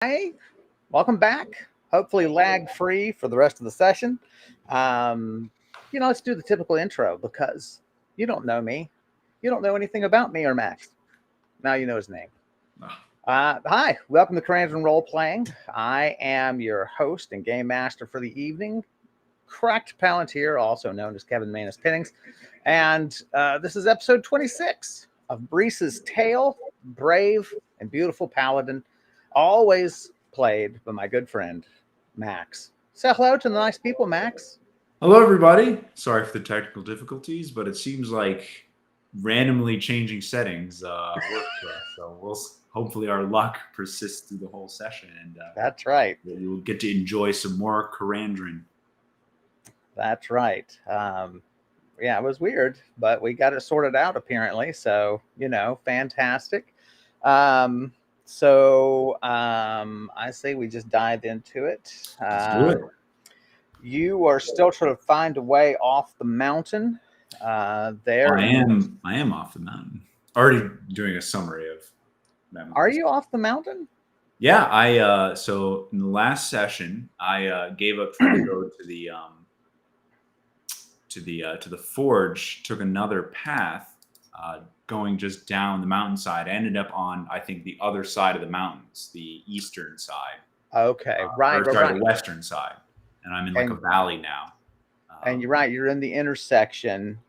Hey, welcome back. Hopefully, lag free for the rest of the session. Um, let's do the typical intro because you don't know me. You don't know anything about me or Max. Now you know his name. Hi, welcome to Karandrin Role Playing. I am your host and game master for the evening, Cracked Palantir, also known as Kevin Manus Pinnings. And this is episode 26 of Brise's Tale, Brave and Beautiful Paladin, always played by my good friend, Max. Say hello to the nice people, Max. Hello, everybody. Sorry for the technical difficulties, but it seems like randomly changing settings work for us. So hopefully our luck persists through the whole session, and That's right. we will get to enjoy some more Karandrin. That's right. Yeah, it was weird, but we got it sorted out apparently. So, fantastic. I say we just dive into it. Let's do it. You are still trying to find a way off the mountain. There, I am off the mountain. Already doing a summary of memories. Are you off the mountain? Yeah, I so in the last session I gave up trying to go to the forge, took another path, going just down the mountainside. I ended up on, I think, the other side of the mountains, the eastern side. Okay, right. The western side, and I'm in a valley now. And you're right. You're in the intersection,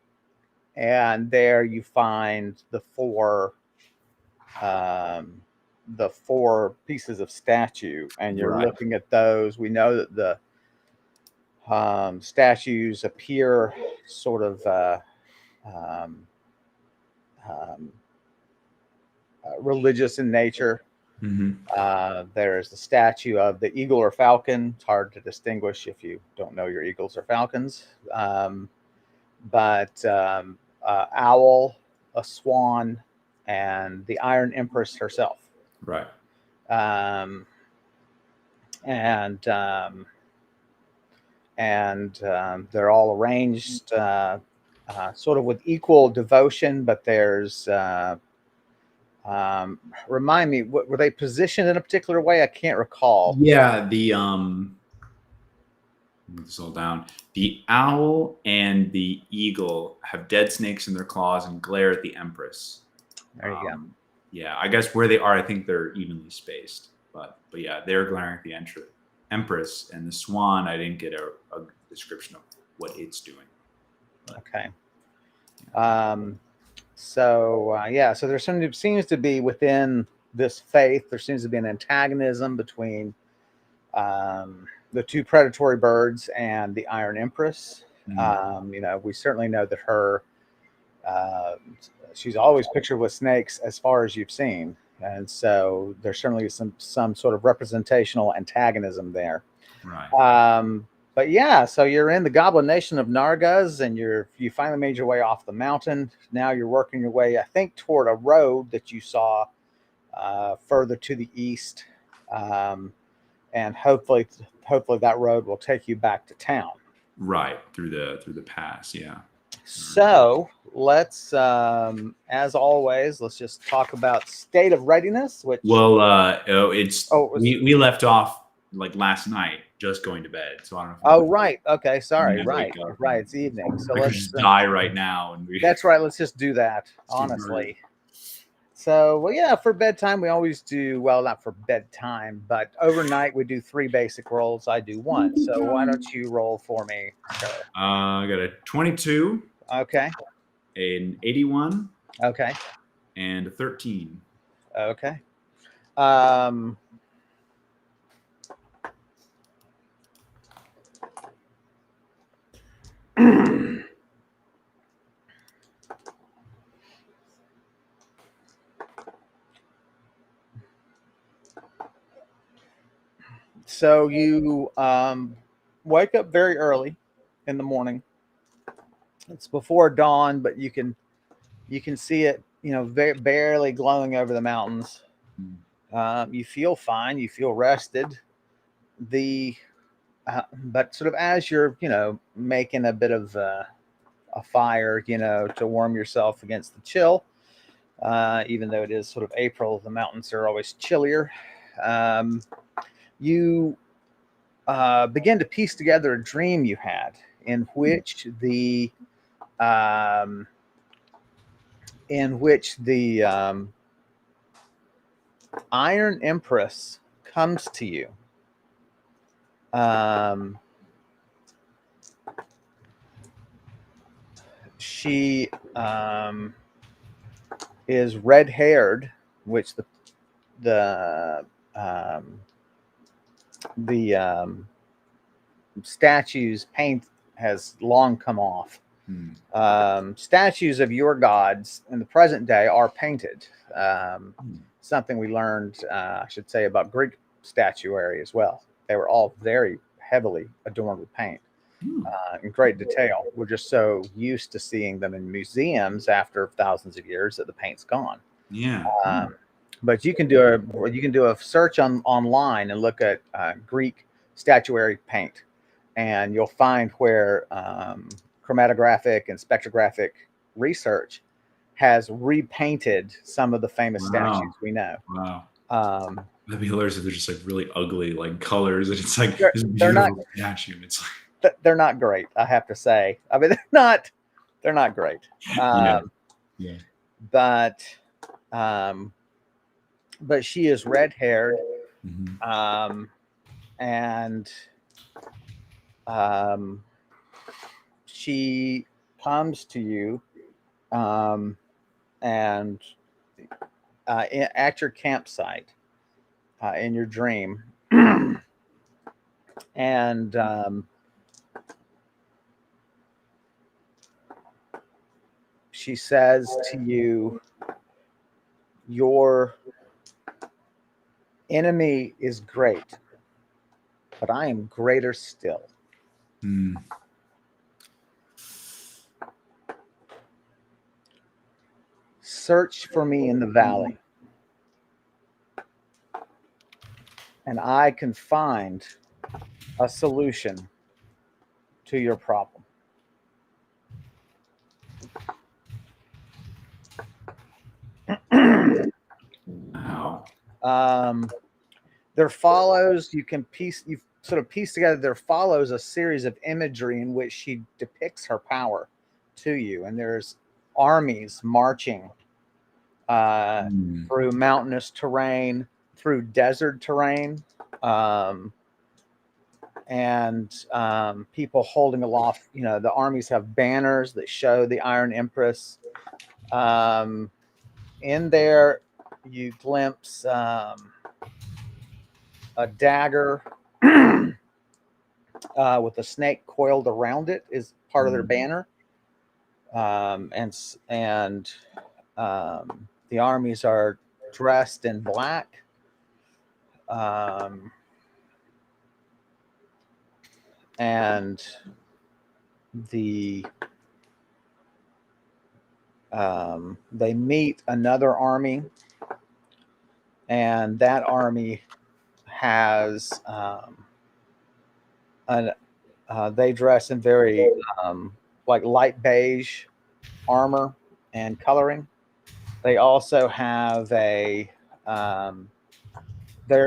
and there you find the four pieces of statue, and you're looking at those. We know that the statues appear sort of religious in nature. Mm-hmm. There's the statue of the eagle or falcon. It's hard to distinguish if you don't know your eagles or falcons. But owl, a swan, and the Iron Empress herself. Right. And they're all arranged sort of with equal devotion, but there's remind me, were they positioned in a particular way? I can't recall. Yeah, move this all down. The owl and the eagle have dead snakes in their claws and glare at the Empress. There you go. Yeah, I guess where they are, I think they're evenly spaced. But yeah, they're glaring at the Empress, and the swan, I didn't get a description of what it's doing. But, okay. So there seems to be within this faith, there seems to be an antagonism between the two predatory birds and the Iron Empress. Mm-hmm. We certainly know that her she's always pictured with snakes as far as you've seen. And so there's certainly some sort of representational antagonism there. Right. But yeah, so you're in the Goblin Nation of Nargaz, and you finally made your way off the mountain. Now you're working your way, I think, toward a road that you saw further to the east, and hopefully that road will take you back to town. Right, through the pass, yeah. So let's, as always, let's just talk about state of readiness. We left off like last night, just going to bed. So I don't know. Oh, right. Okay, sorry. Right. It's evening. So let's just die right now. That's right. Let's just do that. Honestly. So, well, yeah, for bedtime, we always do, well, not for bedtime, but overnight we do 3 basic rolls. I do 1. So why don't you roll for me? I got a 22. Okay. An 81. Okay. And a 13. Okay. So you wake up very early in the morning. It's before dawn, but you can see it, barely glowing over the mountains. You feel fine. You feel rested. But sort of as you're, making a bit of a fire, to warm yourself against the chill, even though it is sort of April, the mountains are always chillier. You begin to piece together a dream you had in which the Iron Empress comes to you. She is red-haired, which the statue's paint has long come off. Statues of your gods in the present day are painted. Something we learned, I should say, about Greek statuary as well. They were all very heavily adorned with paint in great detail. We're just so used to seeing them in museums after thousands of years that the paint's gone. Yeah. But you can do a search online and look at Greek statuary paint, and you'll find where chromatographic and spectrographic research has repainted some of the famous statues we know. Wow. That'd be hilarious if they're just like really ugly, like colors, and it's like They're- this they're beautiful not- statue. And it's like they're not great, I have to say. I mean, they're not great. Yeah. But she is red-haired, Mhm. and she comes to you, and at your campsite in your dream, and she says to you, "Your enemy is great, but I am greater still. Search for me in the valley, and I can find a solution to your problem." Wow. There follows, you sort of piece together, there follows a series of imagery in which she depicts her power to you. And there's armies marching through mountainous terrain, through desert terrain, and people holding aloft. The armies have banners that show the Iron Empress. In there, you glimpse a dagger with a snake coiled around it is part of their banner. And the armies are dressed in black. And they meet another army, and that army has they dress in very like light beige armor and coloring. They also have their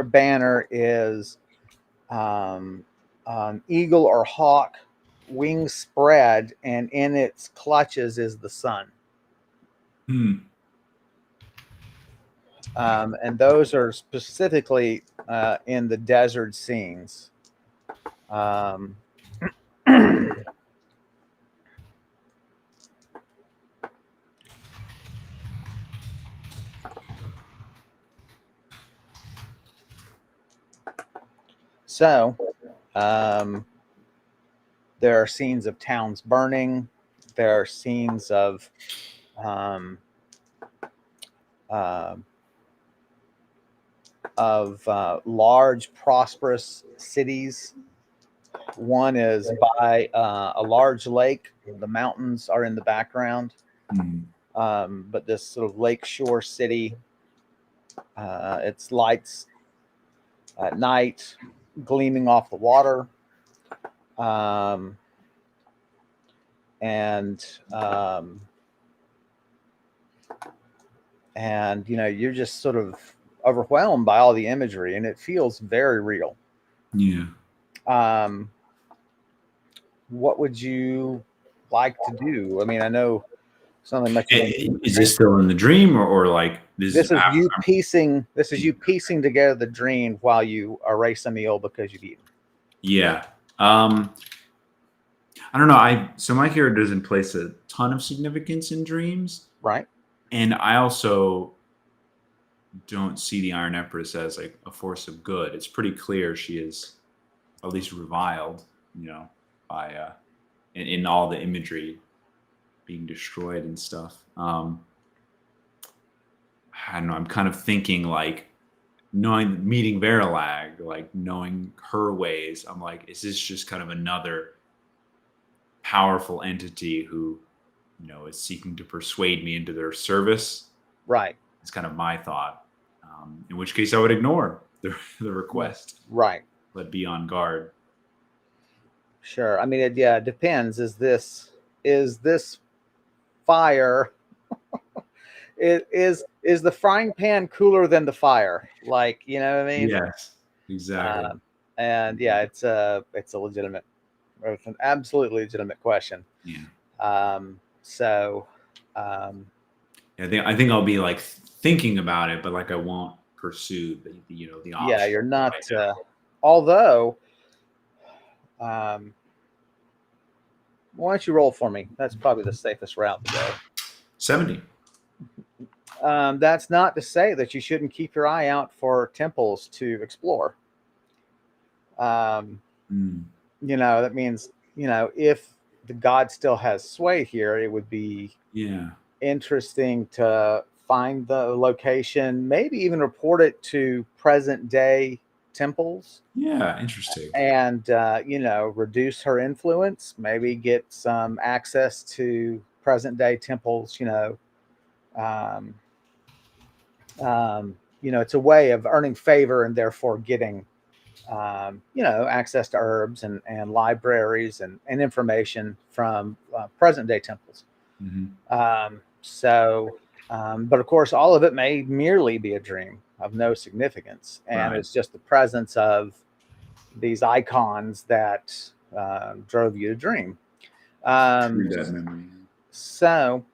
banner is eagle or hawk, wings spread, and in its clutches is the sun. And those are specifically in the desert scenes. So there are scenes of towns burning. There are scenes of large, prosperous cities. One is by a large lake. The mountains are in the background. But this sort of lakeshore city, its lights at night gleaming off the water. And you're just sort of overwhelmed by all the imagery, and it feels very real. Yeah. Um, what would you like to do? I mean, I know something much. Is this still in the dream, or like this is This is after? you piecing. This is you piecing together the dream while you erase a meal because you've eaten. Yeah. I don't know. So my character doesn't place a ton of significance in dreams, Right. and I also don't see the Iron Empress as like a force of good. It's pretty clear she is at least reviled, by in all the imagery being destroyed and stuff. I don't know. I'm kind of thinking like meeting Verilag, like knowing her ways. I'm like, is this just kind of another powerful entity who, is seeking to persuade me into their service? Right. It's kind of my thought. In which case, I would ignore the request, Right. but be on guard. Sure. I mean, it depends. Is this fire? Is the frying pan cooler than the fire? Like, you know what I mean? Yes, exactly. And yeah, it's a legitimate, it's an absolutely legitimate question. Yeah. So, I think I'll be like thinking about it, but like I won't pursue the option. yeah, you're not. Right now. Although, why don't you roll for me? That's probably the safest route to go. 70. That's not to say that you shouldn't keep your eye out for temples to explore. That means, if the god still has sway here, it would be interesting to find the location, maybe even report it to present day temples. Yeah, interesting. And, reduce her influence, maybe get some access to present day temples, it's a way of earning favor and therefore getting, access to herbs and libraries and information from present day temples. Mm-hmm. But of course, all of it may merely be a dream of no significance. And it's just the presence of these icons that drove you to dream. That memory. So,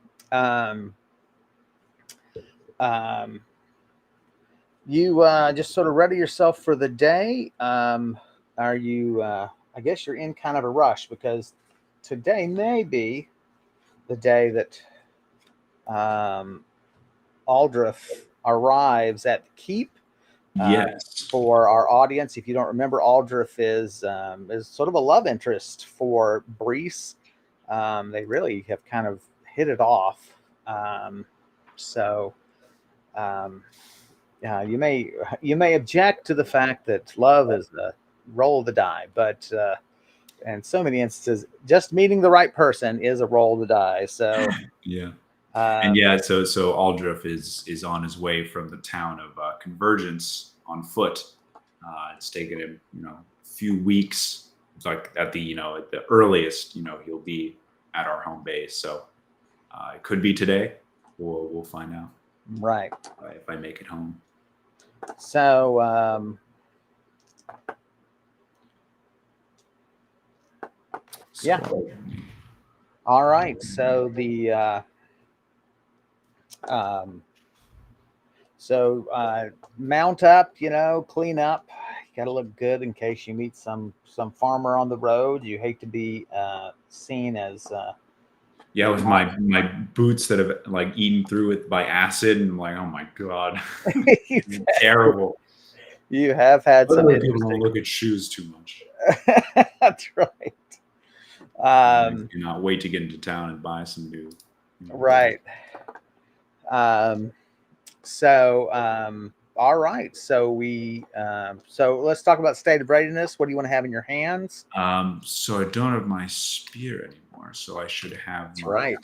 you just sort of ready yourself for the day. Are you, I guess you're in kind of a rush because today may be the day that Aldrich arrives at the keep. Yes. For our audience, if you don't remember, Aldrich is sort of a love interest for Brise. They really have kind of hit it off. You may object to the fact that love is the roll of the die, but in so many instances, just meeting the right person is a roll of the die. So yeah. And so Aldrich is on his way from the town of Convergence on foot. It's taken him, a few weeks. It's like at the earliest, he'll be at our home base. So it could be today. We'll find out. Right. If I make it home. So yeah. All right. So the mount up, clean up. You got to look good in case you meet some farmer on the road. You hate to be seen as with my boots that have like eaten through it by acid, and I'm like, oh my god, terrible. You have had some. People don't look at shoes too much. That's right. I cannot wait to get into town and buy some new. Right. All right. So let's talk about state of readiness. What do you want to have in your hands? So I don't have my spear anymore. So I should have my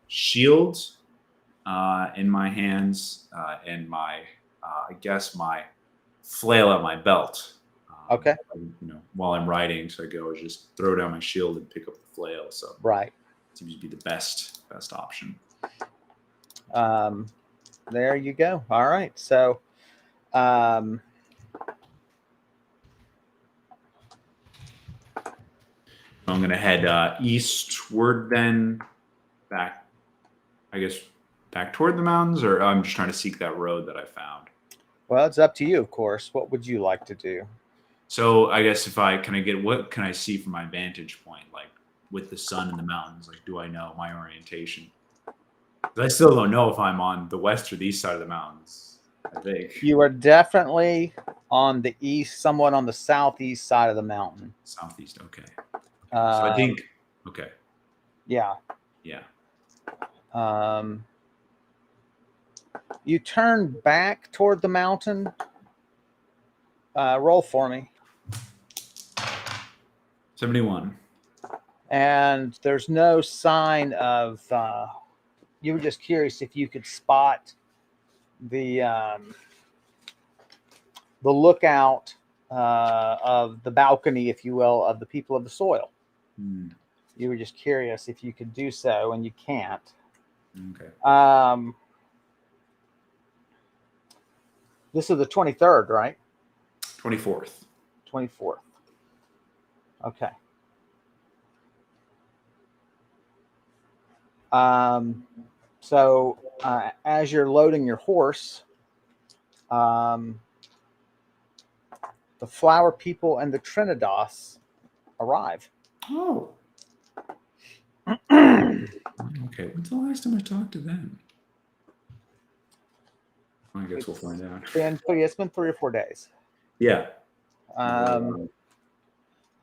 shield in my hands and my, I guess my flail at my belt. Okay. While I'm riding, so I go just throw down my shield and pick up the flail. So right. Seems to be the best option. There you go. All right. So Um, I'm going to head eastward then, back, I guess, back toward the mountains, or I'm just trying to seek that road that I found. well, it's up to you, of course. What would you like to do? So I guess what can I see from my vantage point, like with the sun and the mountains? Like, do I know my orientation? 'Cause I still don't know if I'm on the west or the east side of the mountains, I think. You are definitely on the east, somewhat on the southeast side of the mountain. Southeast, okay. So I think, okay. Yeah. Yeah. You turn back toward the mountain. Roll for me. 71. And there's no sign of. You were just curious if you could spot the lookout of the balcony, if you will, of the people of the soil. You were just curious if you could do so, and you can't. Okay. This is the 23rd, right? 24th. 24th. Okay. So as you're loading your horse, the flower people and the Trinidas arrive. Oh. Okay. When's the last time I talked to them? I guess we'll find out. It's been 3 or 4 days. Yeah.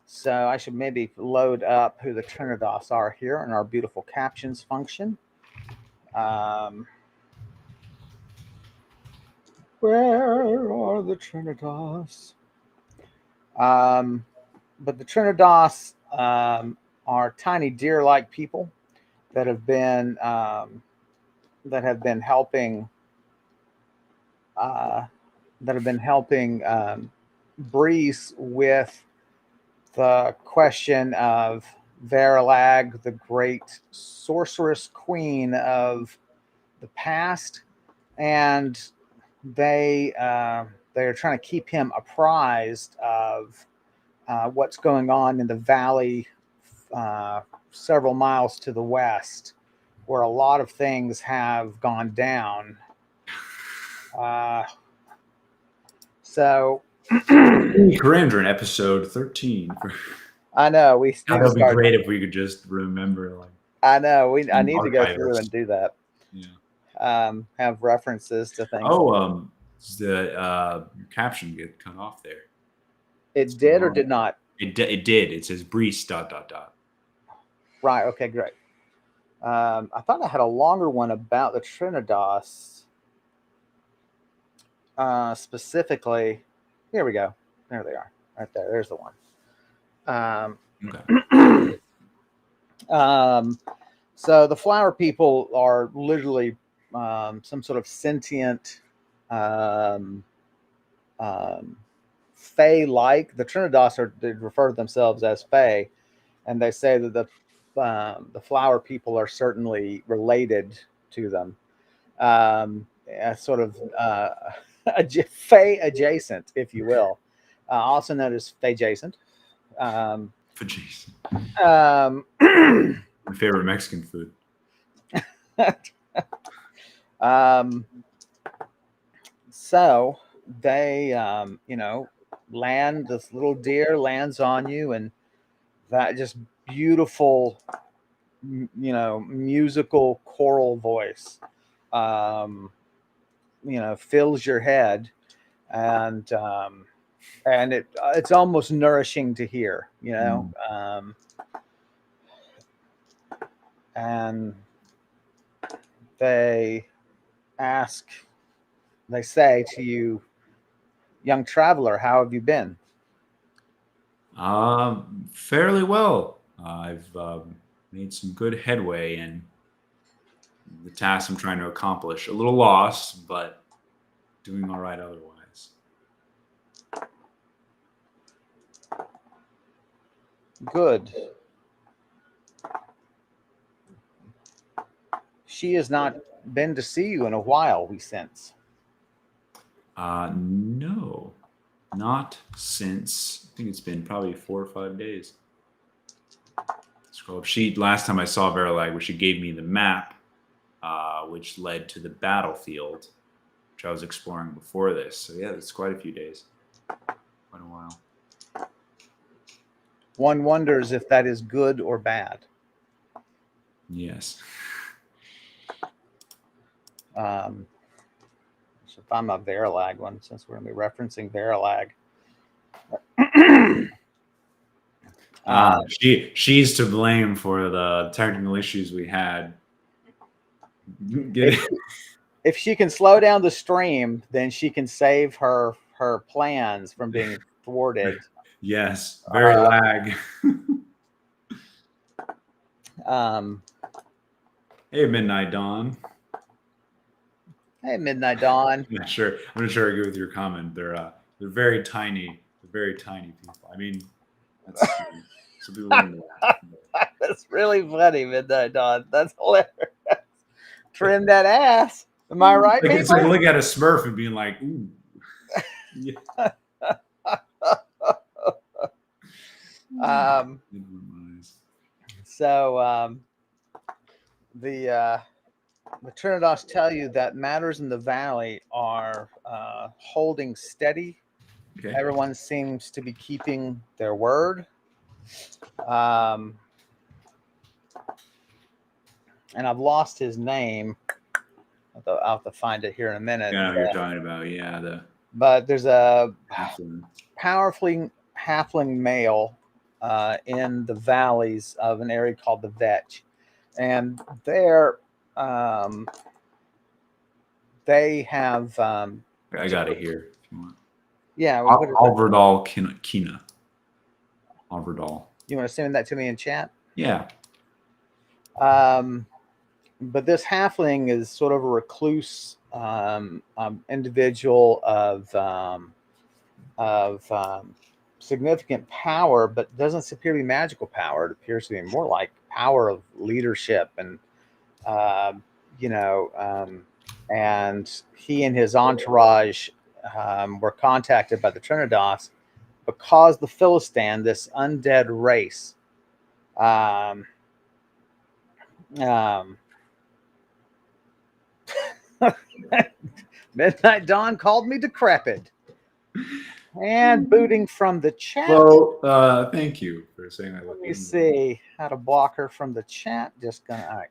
So I should maybe load up who the Trinidas are here in our beautiful captions function. Where are the Trinidas? But the Trinidas are tiny deer-like people that have been helping Brise with the question of Verilag, the great sorceress queen of the past, and they are trying to keep him apprised of what's going on in the valley several miles to the west, where a lot of things have gone down. So Karandrin, episode 13. I know we. That would be great if we could just remember. Like, I know I need to go through and do that. Yeah. Have references to things. Oh, the caption get cut off there. It did or did not? It did. It says Brise ... Right. Okay. Great. I thought I had a longer one about the Trinidas. Specifically, here we go. There they are. Right there. There's the one. Okay. So the flower people are literally some sort of sentient fae-like. The Trinidas they refer to themselves as fae, and they say that the flower people are certainly related to them. Sort of fae adjacent, if you will, also known as fae adjacent. Adjacent. My favorite Mexican food. So they, land. This little deer lands on you, and that just beautiful, musical choral voice, fills your head, and it's almost nourishing to hear, and they say to you, young traveler, how have you been? Fairly well. I've made some good headway in the task I'm trying to accomplish. A little lost, but doing all right otherwise. Good. She has not been to see you in a while, we sense. No, not since, I think it's been probably 4 or 5 days. Scroll up. Last time I saw Verilag, where she gave me the map, which led to the battlefield, which I was exploring before this. So yeah, it's quite a few days. Quite a while. One wonders if that is good or bad. Yes. So if I'm a Verilag one, since we're going to be referencing Verilag. She's to blame for the technical issues we had. If she can slow down the stream, then she can save her plans from being thwarted. Yes, Verilag. Hey, Midnight Dawn. Hey, Midnight Dawn. I'm not sure I agree with your comment. They're very tiny. They're very tiny people. I mean, that's some people wouldn't laugh. That's really funny, Midnight Dawn. That's hilarious. Trim that ass. Am I right? It's like looking at a Smurf and being like, ooh. Yeah. The Trinidas tell you that matters in the valley are holding steady. Okay. Everyone seems to be keeping their word. And I've lost his name. I'll have to find it here in a minute. Yeah, you're talking about, yeah. But there's a powerful halfling male in the valleys of an area called the Vetch. And they have... I got it here if you want. Yeah. Alverdal Kina. Alverdal. You want to send that to me in chat? Yeah. But this halfling is sort of a recluse individual of significant power, but doesn't appear to be magical power. It appears to be more like power of leadership, and and he and his entourage were contacted by the Trinidas because the Philistine, this undead race, Midnight Dawn called me decrepit. And booting from the chat. Well, thank you for saying that. Let me see how to block her from the chat. Just gonna. All right.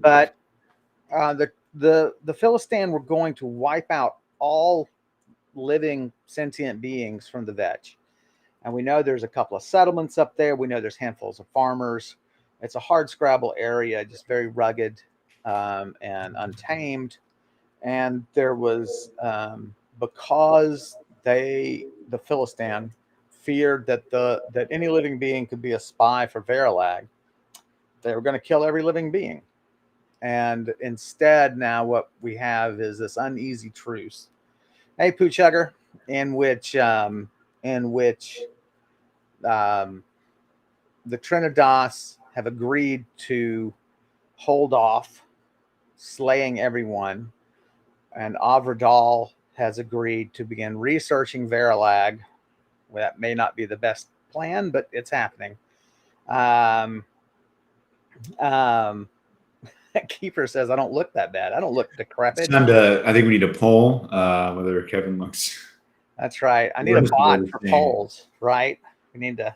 But the Philistine were going to wipe out all living sentient beings from the Vetch. And we know there's a couple of settlements up there. We know there's handfuls of farmers. It's a hard scrabble area, just very rugged and untamed. And there was, because the Philistine feared that any living being could be a spy for Verilag, they were going to kill every living being. And instead, now what we have is this uneasy truce. Hey, Poochugger, in which the Trinidas have agreed to hold off slaying everyone, and Averdal has agreed to begin researching Verilag. Well, that may not be the best plan, but it's happening. Keeper says, I don't look that bad. I don't look decrepit. I think we need a poll whether Kevin looks... That's right. I need a bot for polls, right? We need to...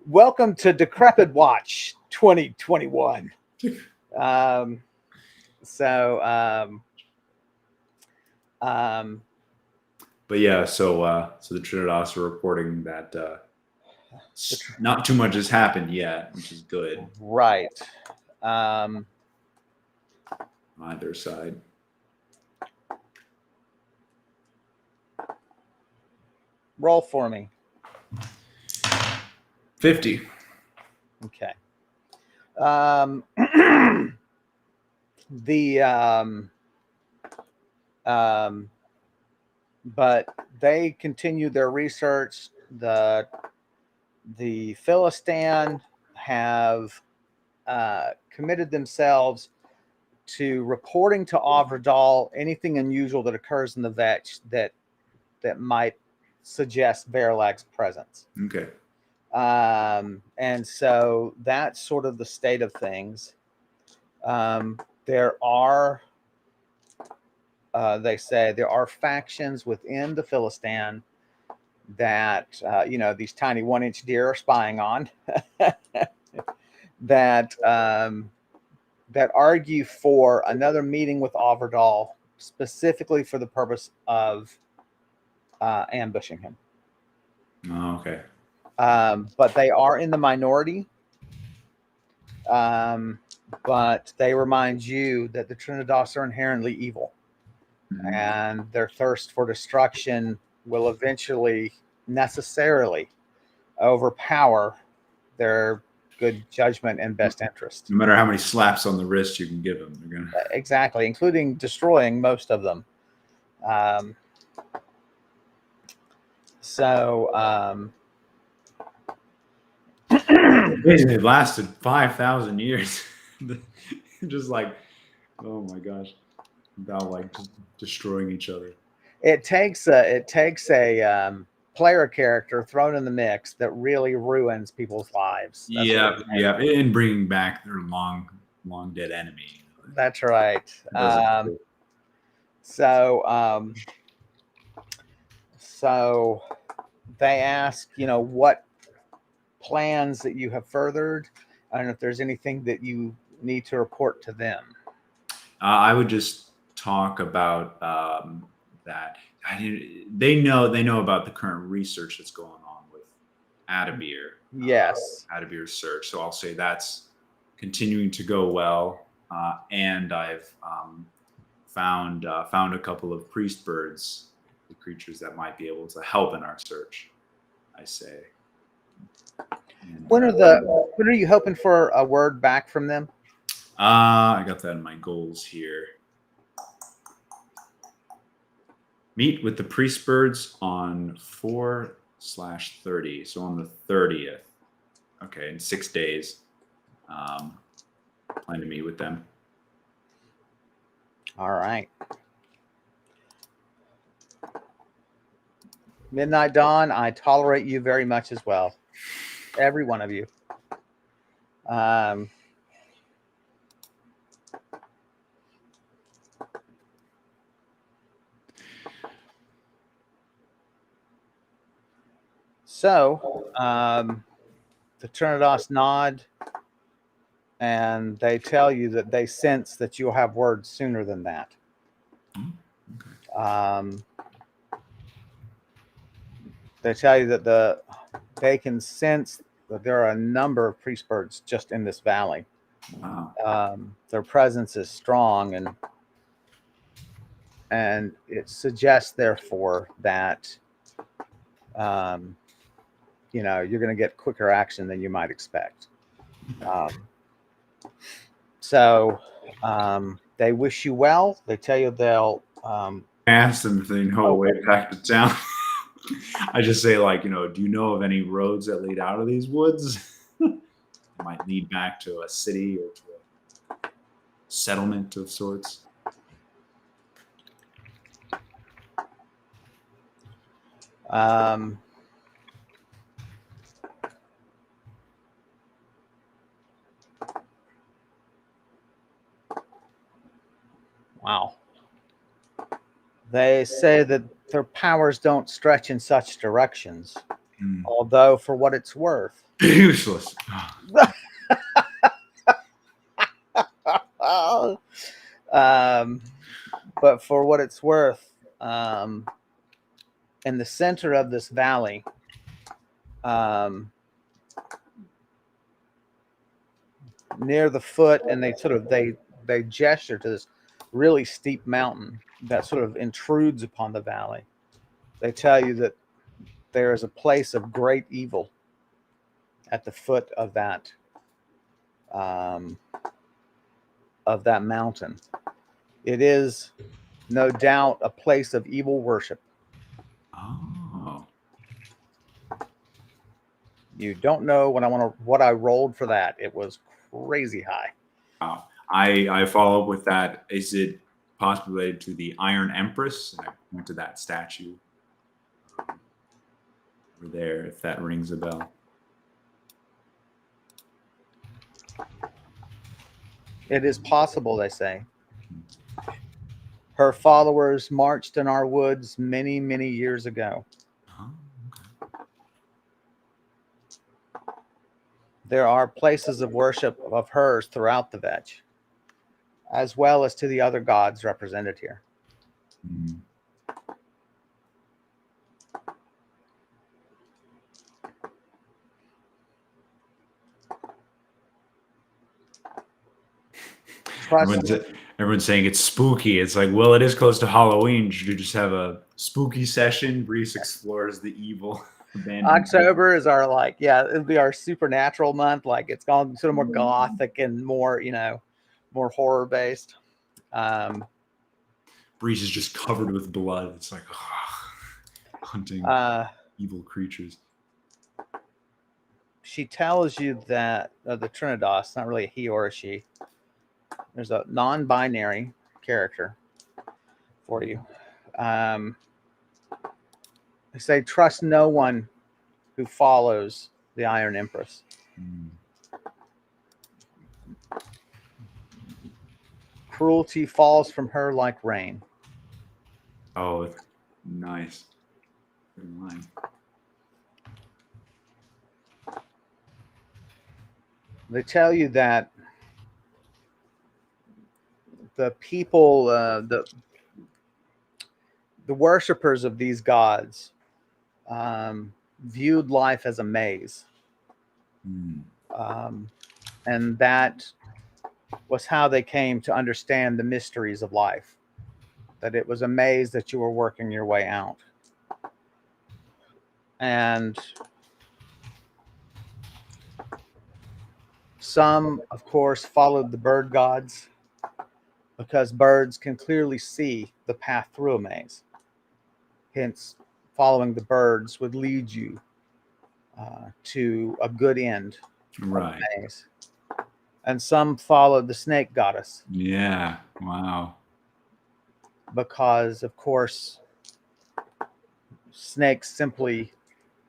welcome to Decrepit Watch 2021. But yeah, so the Trinidas are reporting that not too much has happened yet, which is good. Right. On either side. Roll for me. 50. Okay. But they continue their research. The Philistine have committed themselves to reporting to Avradal anything unusual that occurs in the vetch that might suggest Verlag's presence. Okay. And so that's sort of the state of things. There are, they say, there are factions within the Philistan that, these tiny 1-inch deer are spying on that argue for another meeting with Avradal specifically for the purpose of ambushing him. Oh, okay. But they are in the minority. But they remind you that the Trinidas are inherently evil, and their thirst for destruction will eventually necessarily overpower their good judgment and best interest. No matter how many slaps on the wrist you can give them, they're gonna exactly, including destroying most of them. Basically, it lasted 5,000 years. Just like, oh my gosh, without like just destroying each other. It takes a player character thrown in the mix that really ruins people's lives. That's and bringing back their long dead enemy. That's right. So they ask, what plans that you have furthered. I don't know if there's anything that you need to report to them. I would just talk about that. They know about the current research that's going on with Adabir. Yes. Adabir's search. So I'll say that's continuing to go well. And I've found a couple of priest birds, the creatures that might be able to help in our search, I say. And, when are you hoping for a word back from them? I got that in my goals here. Meet with the priest birds on 4/30. So on the 30th. Okay, in 6 days. Plan to meet with them. All right. Midnight Dawn, I tolerate you very much as well. Every one of you. So, the Trinidas nod, and they tell you that they sense that you'll have words sooner than that. Okay. They tell you that they can sense that there are a number of priest birds just in this valley. Wow. Their presence is strong, and it suggests, therefore, that you're going to get quicker action than you might expect. So they wish you well. They tell you they'll ask them if they know a way back to town. I just say, like, do you know of any roads that lead out of these woods? Might lead back to a city or to a settlement of sorts. Wow. They say that their powers don't stretch in such directions, although for what it's worth. Useless. But for what it's worth, in the center of this valley, near the foot, and they gesture to this really steep mountain that sort of intrudes upon the valley. They tell you that there is a place of great evil at the foot of that mountain. It is no doubt a place of evil worship. Oh. You don't know what I rolled for that. It was crazy high. Wow. I follow up with that. Is it possibly related to the Iron Empress? And I went to that statue over there, if that rings a bell. It is possible, they say. Her followers marched in our woods many, many years ago. Oh, okay. There are places of worship of hers throughout the Vetch, as well as to the other gods represented here. Mm. Everyone's saying it's spooky. It's like, well, it is close to Halloween. Should you just have a spooky session? Brise explores the evil. October is our it'll be our supernatural month. Like it's gone sort of more gothic and more, more horror based. Brise is just covered with blood. It's like hunting evil creatures. She tells you that the Trinidos, not really a he or a she. There's a non-binary character for you. They say trust no one who follows the Iron Empress. Cruelty falls from her like rain. Oh, nice. Good line. They tell you that the people, the worshippers of these gods, viewed life as a maze. And that was how they came to understand the mysteries of life, that it was a maze that you were working your way out. And some, of course, followed the bird gods because birds can clearly see the path through a maze. Hence, following the birds would lead you to a good end of the maze. And some followed the snake goddess. Yeah. Wow. Because, of course, snakes simply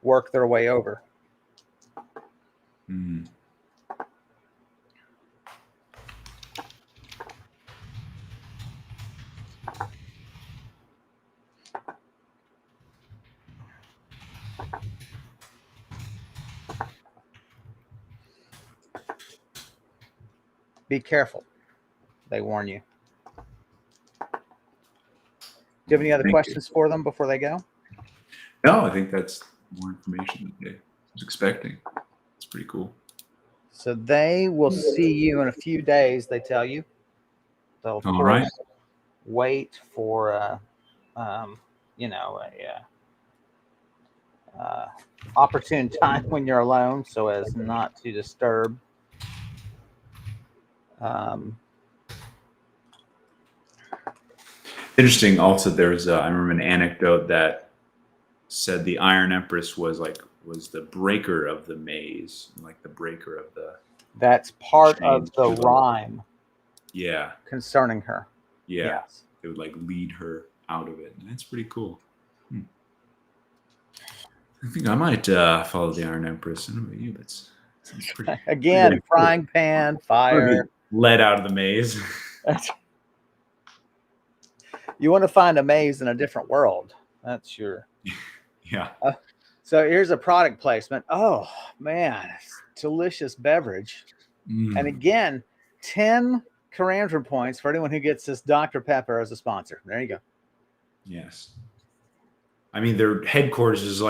work their way over. Be careful, they warn you. Do you have any other questions for them before they go? No, I think that's more information than I was expecting. It's pretty cool. So they will see you in a few days, they tell you. They'll, of course, wait for, opportune time when you're alone so as not to disturb. Interesting. Also, there's I remember an anecdote that said the Iron Empress was the breaker of the maze, like the breaker of the. That's part of the rhyme. Yeah. Concerning her. Yeah. Yes. It would lead her out of it. And that's pretty cool. I think I might follow the Iron Empress. I don't know about you, but pretty. Again, pretty frying pan, fire. Led out of the maze. You want to find a maze in a different world. That's your. Yeah. So here's a product placement. Oh, man. Delicious beverage. And again, 10 Karandrin points for anyone who gets this Dr. Pepper as a sponsor. There you go. Yes. I mean, their headquarters is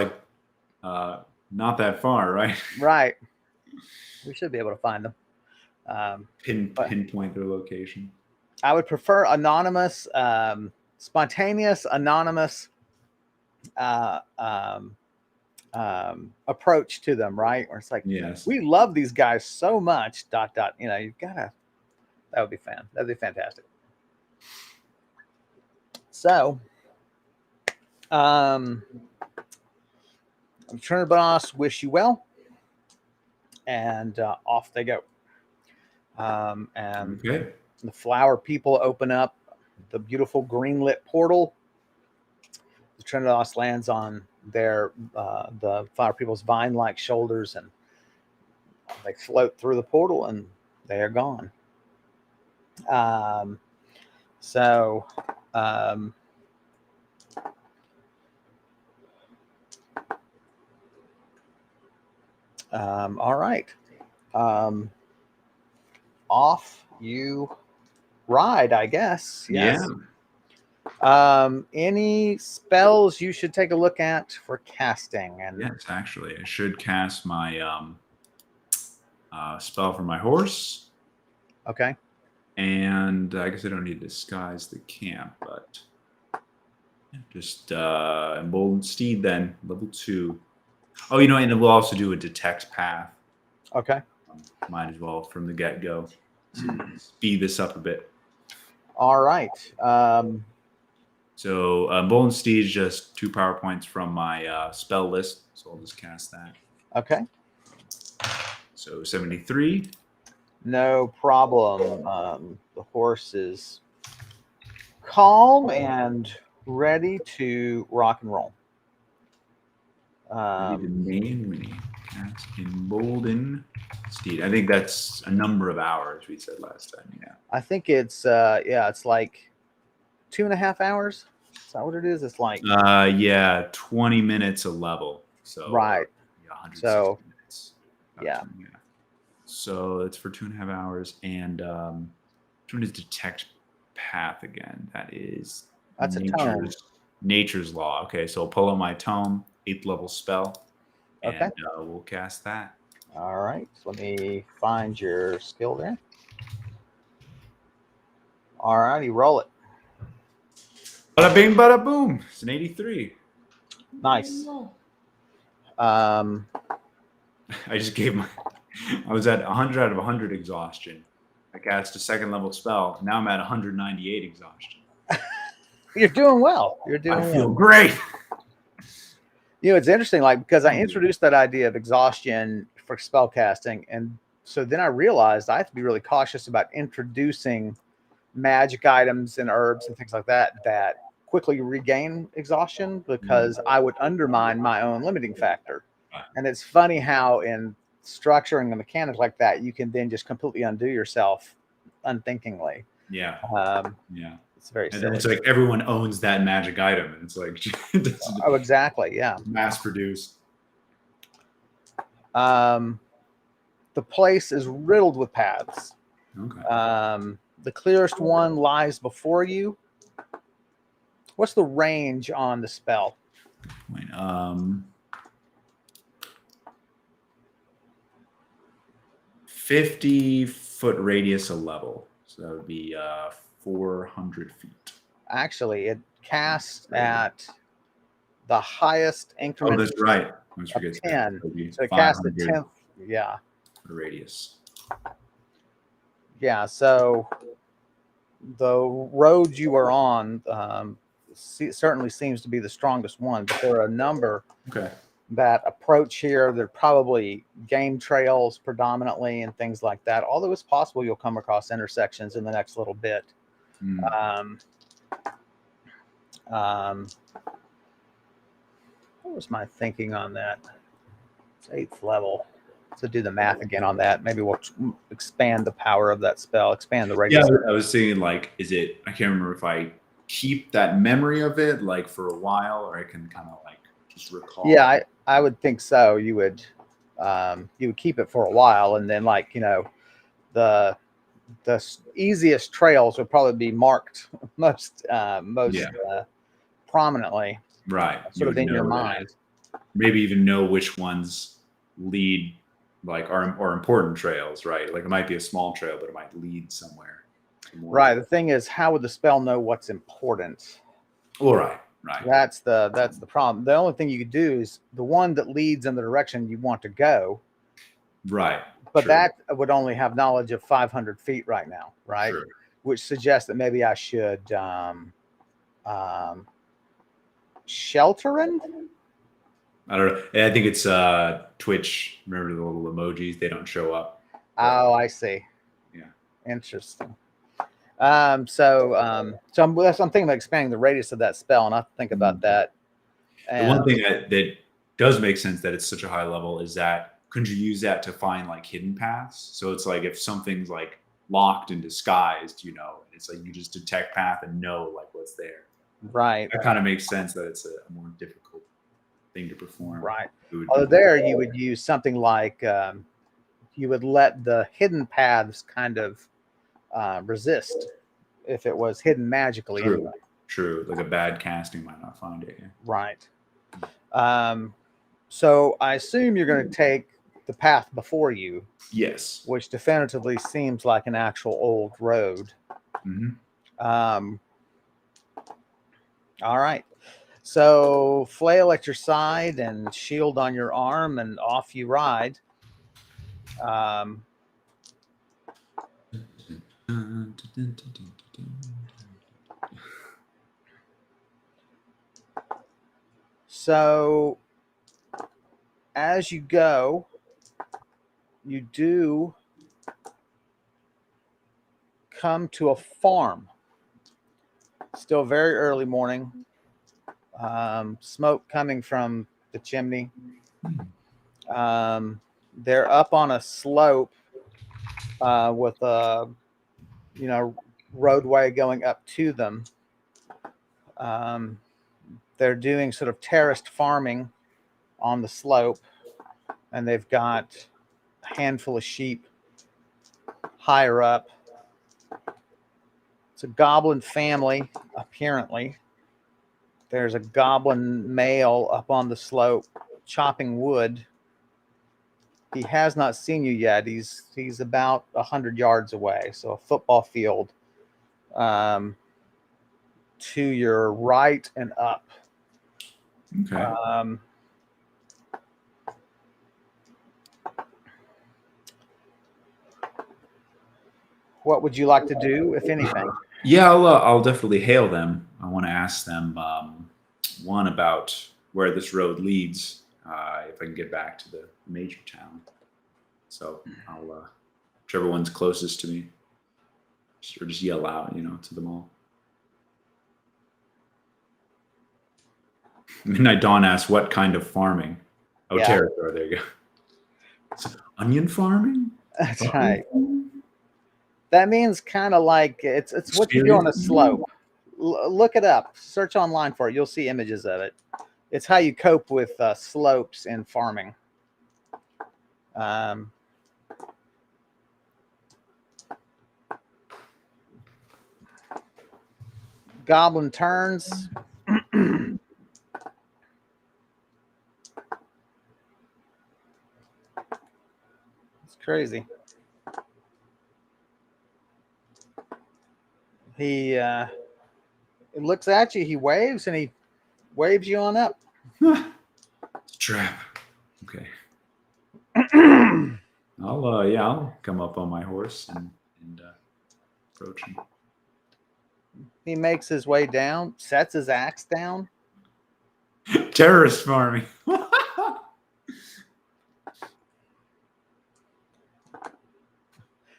not that far, right? Right. We should be able to find them. Pinpoint their location. I would prefer anonymous, spontaneous, anonymous approach to them, right? Where it's like, yes, we love these guys so much. ... You've gotta. That would be fun. That'd be fantastic. So, Turner Boss, wish you well, and off they go. And okay. The flower people open up the beautiful green-lit portal. The Trinidos lands on their the flower people's vine-like shoulders, and they float through the portal, and they are gone. All right. Off you ride, I guess. Yes. Yeah. Any spells you should take a look at for casting? And yes, actually, I should cast my spell for my horse. Okay. And I guess I don't need to disguise the camp, but just emboldened steed then, level 2. Oh, and we'll also do a detect path. Okay. Might as well from the get-go to speed this up a bit. All right. So emboldened steed is just 2 power points from my spell list, so I'll just cast that. Okay. So 73. No problem. The horse is calm and ready to rock and roll. The name we need. Cast emboldened steed. I think that's a number of hours we said last time. Yeah. I think it's it's like 2.5 hours. Is that what it is? It's like 20 minutes a level. So right. 160 minutes. Yeah. So it's for 2.5 hours. And which one is detect path again? That's a tome. Nature's law. Okay, so I'll pull out my tome, 8th level spell, and we'll cast that. All right. So let me find your skill there. All righty, roll it. Bada bing, bada boom. It's an 83. Nice. I just gave I was at 100 out of 100 exhaustion. I cast a 2nd level spell. Now I'm at 198 exhaustion. You're doing well. I feel great. It's interesting, because I introduced that idea of exhaustion for spell casting, and so then I realized I have to be really cautious about introducing magic items and herbs and things like that quickly regain exhaustion, because I would undermine my own limiting factor. And it's funny how in structuring a mechanic like that, you can then just completely undo yourself unthinkingly. Yeah. Yeah. It's very silly. And it's like everyone owns that magic item. And it's like oh, exactly. Yeah. Mass produced. The place is riddled with paths. Okay. The clearest one lies before you. What's the range on the spell? Wait, 50-foot radius a level. So that would be 400 feet. Actually, it casts at the highest increment. Oh, that's right. I forget 10. So it casts at 10th. Yeah. Radius. Yeah. So the road you are on certainly seems to be the strongest one, but there are a number that approach here. They're probably game trails predominantly and things like that. Although it's possible you'll come across intersections in the next little bit. What was my thinking on that? It's 8th level. So do the math again on that. Maybe we'll expand the power of that spell, expand the radius. Yeah, I was thinking I can't remember if I keep that memory of it for a while, or I can kind of just recall. Yeah, I would think so. You would keep it for a while, and then the easiest trails would probably be marked most prominently. Right. Sort of in your mind. Maybe even know which ones lead are important trails, right? It might be a small trail, but it might lead somewhere. Right. The thing is, how would the spell know what's important? All right. That's the problem. The only thing you could do is the one that leads in the direction you want to go. Right. But that would only have knowledge of 500 feet right now, right? True. Which suggests that maybe I should sheltering. I don't know. I think it's Twitch. Remember the little emojis? They don't show up. Oh, I see. Yeah. Interesting. So I'm thinking about expanding the radius of that spell, and I have to think about that. The one thing that does make sense that it's such a high level is that couldn't you use that to find like hidden paths? So it's like if something's like locked and disguised, it's like you just detect path and know like what's there. Right. That kind of makes sense that it's a more difficult thing to perform. Right. Although there you would use something like you would let the hidden paths kind of resist if it was hidden magically. True. Anyway. True. Like a bad casting might not find it. Yeah. Right. So I assume you're going to take the path before you. Yes. Which definitively seems like an actual old road. Mm-hmm. All right. So flail at your side and shield on your arm, and off you ride. So as you go, you do come to a farm. Still very early morning. Smoke coming from the chimney. They're up on a slope with a roadway going up to them. They're doing sort of terraced farming on the slope, and they've got a handful of sheep higher up. It's a goblin family, apparently. There's a goblin male up on the slope chopping wood. He has not seen you yet. He's about 100 yards away, so a football field to your right and up. Okay. What would you like to do, if anything? Yeah, I'll definitely hail them. I want to ask them one about where this road leads, if I can get back to the major town. So I'll whichever one's closest to me, or just yell out, to them all. Midnight Dawn asks, "What kind of farming?" Oh, yeah. Territory. There you go. So, onion farming. That's right. That means kind of like it's what you do on a slope. Look it up. Search online for it. You'll see images of it. It's how you cope with slopes in farming. Goblin turns. It's crazy. He looks at you. He waves, and he waves you on up. It's a trap. Okay. I'll come up on my horse and approach him. He makes his way down, sets his axe down. Terrorist farming.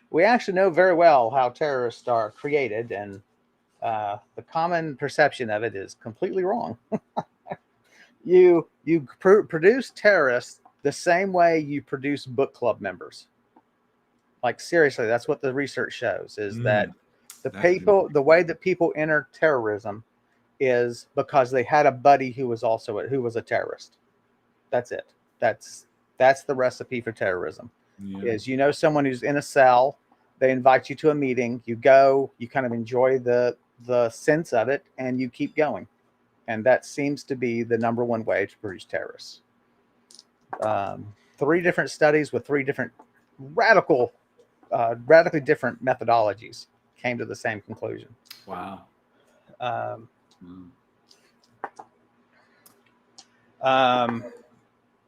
We actually know very well how terrorists are created, and the common perception of it is completely wrong. You produce terrorists the same way you produce book club members. Like, seriously, that's what the research shows, is that the way that people enter terrorism is because they had a buddy who was a terrorist. That's it. That's the recipe for terrorism. Yeah. Is someone who's in a cell, they invite you to a meeting, you go, you kind of enjoy the sense of it, and you keep going. And that seems to be the number one way to produce terrorists. 3 different studies with 3 different radically different methodologies came to the same conclusion. Wow.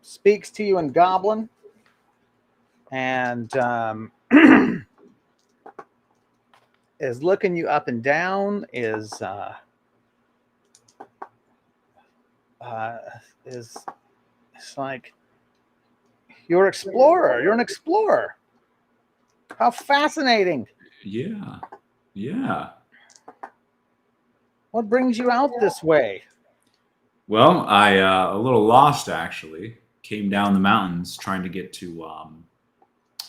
Speaks to you in Goblin, and is looking you up and down, is it's like, you're an explorer. How fascinating. Yeah. Yeah. What brings you out this way? Well, I a little lost actually. Came down the mountains trying to get to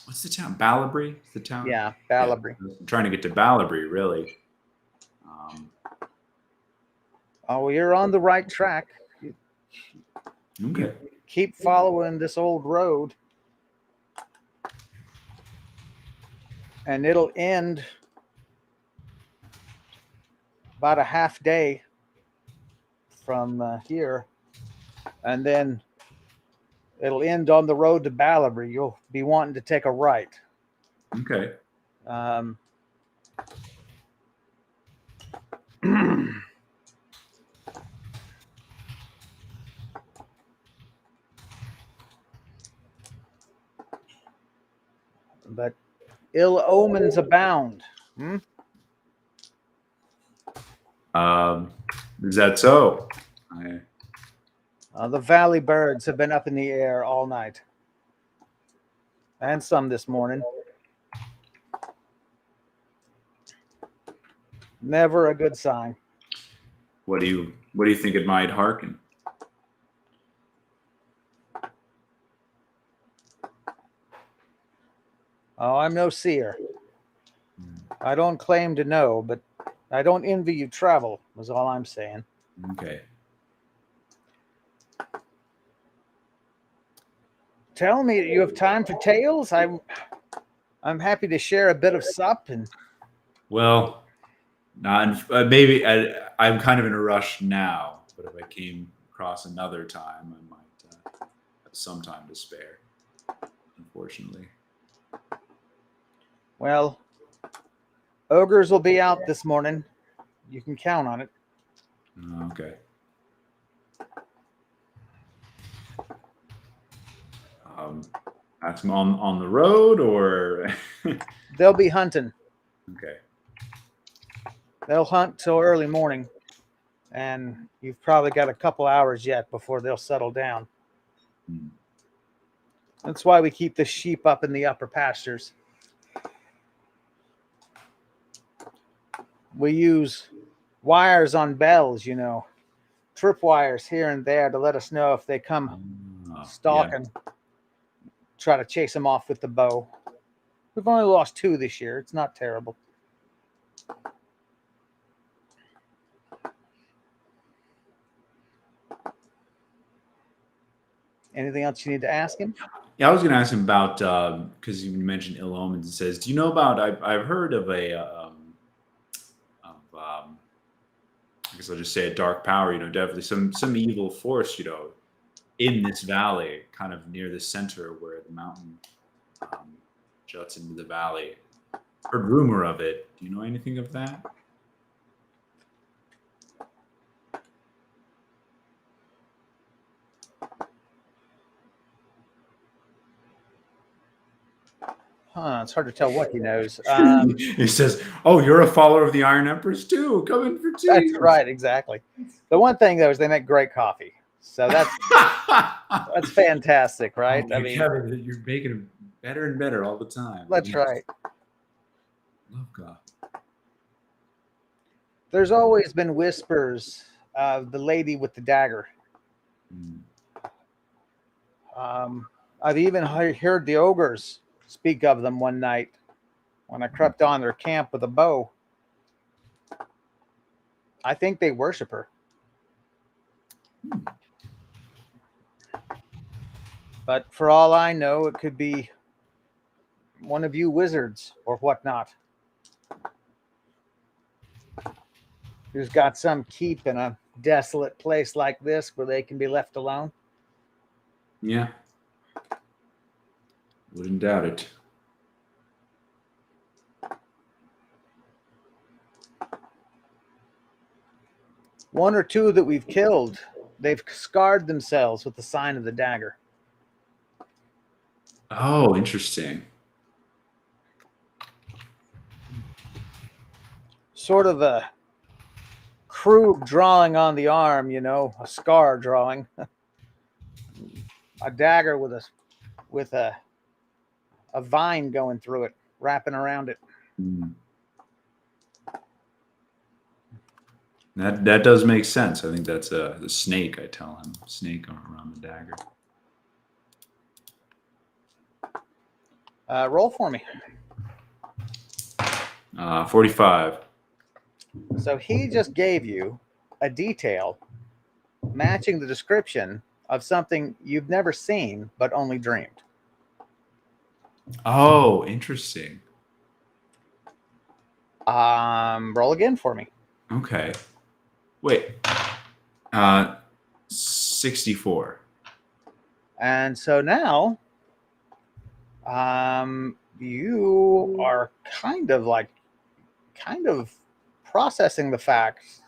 what's the town? Ballabry? The town? Yeah, Yeah. Ballabry. I'm trying to get to Ballabry, really. Oh, you're on the right track. Okay. Keep following this old road, and it'll end about a half day from here, and then it'll end on the road to Ballabry. You'll be wanting to take a right. Okay. But ill omens abound. Is that so? The valley birds have been up in the air all night, and some this morning. Never a good sign. What do you think it might hearken? Oh, I'm no seer. I don't claim to know, but I don't envy you travel, is all I'm saying. Okay. Tell me, you have time for tales? I'm happy to share a bit of sup. And Well, not maybe I'm kind of in a rush now, but if I came across another time, I might have some time to spare. Unfortunately. well, ogres will be out this morning. You can count on it. Okay. That's on the road, or They'll be hunting. okay. They'll hunt till early morning, and you've probably got a couple hours yet before they'll settle down. That's why we keep the sheep up in the upper pastures. We use wires on bells, trip wires here and there to let us know if they come stalking. Yeah. Try to chase them off with the bow. We've only lost 2 this year. It's not terrible. Anything else you need to ask him? Yeah, I was going to ask him about because you mentioned ill omens. It says, do you know about? I've heard of I guess I'll just say a dark power. Definitely some evil force. In this valley, kind of near the center where the mountain juts into the valley. Heard rumor of it. Do you know anything of that? It's hard to tell what he knows. He says, "Oh, you're a follower of the Iron Empress too. Come in for tea." That's right, exactly. The one thing though is they make great coffee, so that's fantastic, right? Oh, Kevin, you're making it better and better all the time. That's right. Love coffee. There's always been whispers of the lady with the dagger. I've even heard the ogres speak of them one night when I crept on their camp with a bow. I think they worship her. But for all I know, it could be one of you wizards or whatnot who's got some keep in a desolate place like this where they can be left alone. Yeah. Wouldn't doubt it. One or two that we've killed, they've scarred themselves with the sign of the dagger. Oh, interesting. Sort of a Krug drawing on the arm, a scar drawing. A dagger with a vine going through it, wrapping around it. That does make sense. I think that's the snake. I tell him snake around the dagger. Roll for me. 45. So he just gave you a detail matching the description of something you've never seen but only dreamed. Oh, interesting. Roll again for me. Okay. Wait. 64. And so now, you are kind of processing the fact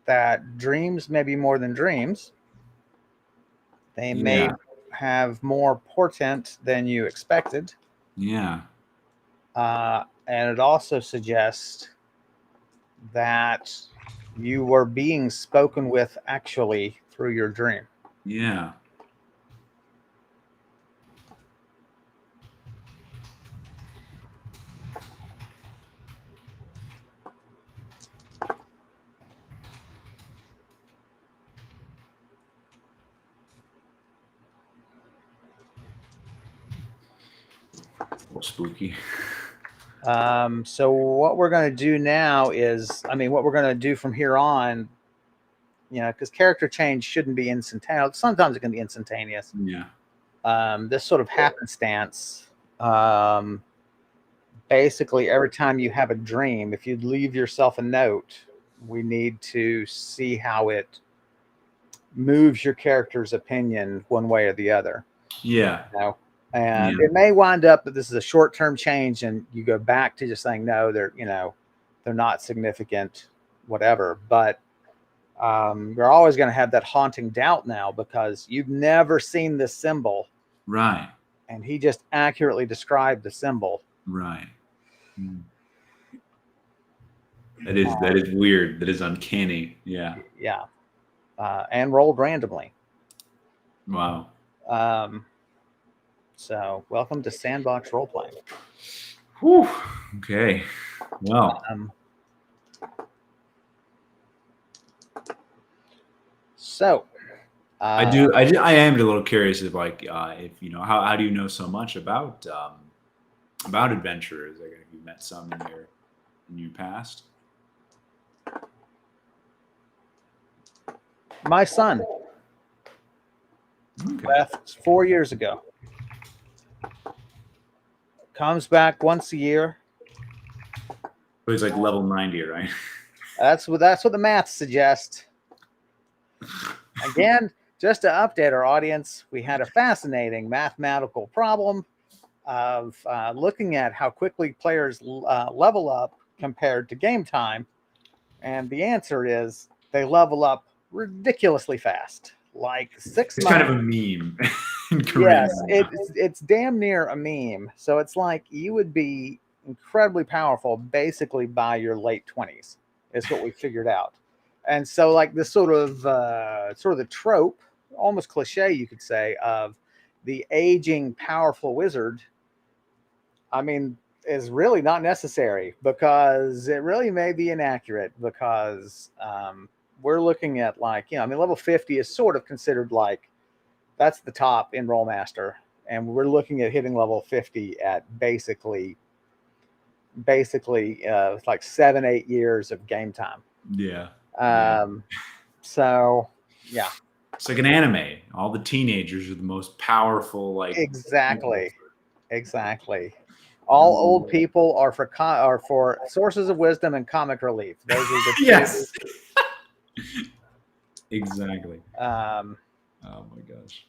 that dreams may be more than dreams. They may have more portent than you expected. Yeah. And it also suggests that you were being spoken with actually through your dream. Yeah. A little spooky. So what we're going to do now is, what we're going to do from here on, because character change shouldn't be instantaneous. Sometimes it can be instantaneous. Yeah. This sort of happenstance, basically every time you have a dream, if you leave yourself a note, we need to see how it moves your character's opinion one way or the other. Yeah. And it may wind up that this is a short-term change and you go back to just saying, no, they're not significant, whatever. But you're always going to have that haunting doubt now because you've never seen this symbol. Right. And he just accurately described the symbol. Right. That is weird. That is uncanny. Yeah. Yeah. And rolled randomly. Wow. So welcome to Sandbox Roleplaying. Whew. Okay. Well. So. I am a little curious if if how do you know so much about adventurers? Like, have you met some in your past? My son left 4 years ago. Comes back once a year. So he's like level 90, right? That's what the math suggests. Again, just to update our audience, we had a fascinating mathematical problem of looking at how quickly players level up compared to game time. And the answer is they level up ridiculously fast, like 6 months. It's kind of a meme. Yes, it's damn near a meme. So it's like you would be incredibly powerful basically by your late 20s is what we figured out. And so like this sort of the trope, almost cliche, you could say, of the aging powerful wizard, is really not necessary because it really may be inaccurate because we're looking at level 50 is sort of considered like that's the top in Rollmaster, and we're looking at hitting level 50 at basically it's like 7-8 years of game time. Yeah. So yeah, it's like an anime. All the teenagers are the most powerful. Exactly. All old people are for sources of wisdom and comic relief. Those are the yes. Exactly. Oh my gosh.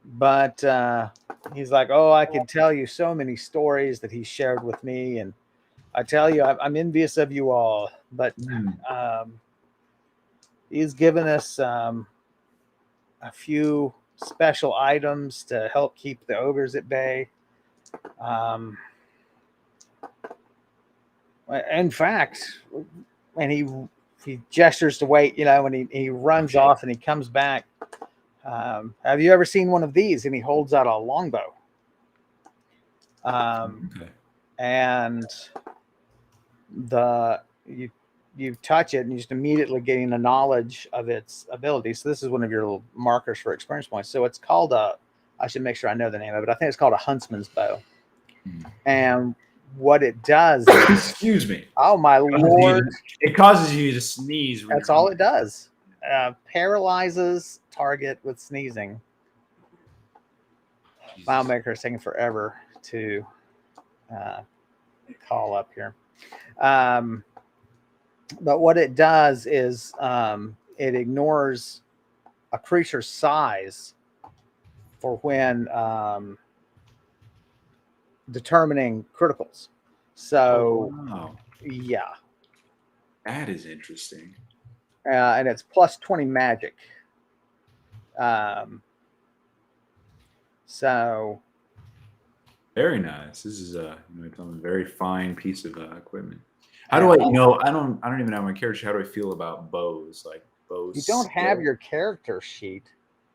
But he's like, oh, I could tell you so many stories that he shared with me, and I tell you, I'm envious of you all. But he's given us a few special items to help keep the ogres at bay. In fact, and he gestures to wait, and he runs off and he comes back. Have you ever seen one of these? And he holds out a longbow. And you touch it and you just immediately getting the knowledge of its abilities. So this is one of your little markers for experience points. So it's called I should make sure I know the name of it. I think it's called a huntsman's bow. And what it does is, excuse me. Oh my Lord. It causes you to sneeze. That's all it does. Paralyzes target with sneezing. FileMaker is taking forever to call up here. But what it does is it ignores a creature's size for when determining criticals. So, yeah. That is interesting. And it's plus 20 magic. So. Very nice. This is a very fine piece of equipment. How do I know? I don't even have my character. How do I feel about bows? Like bows. You don't have your character sheet.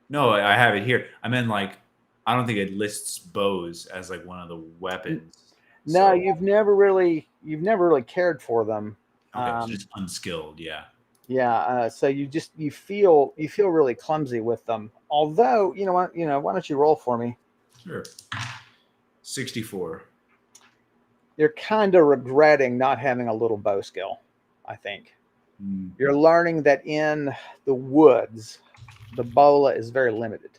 No, I have it here. I meant like I don't think it lists bows as like one of the weapons. No, you've never really cared for them. Okay, it's just unskilled, yeah. Yeah, so you feel really clumsy with them. Although, why don't you roll for me? Sure. 64. You're kind of regretting not having a little bow skill, I think. You're learning that in the woods, the bola is very limited.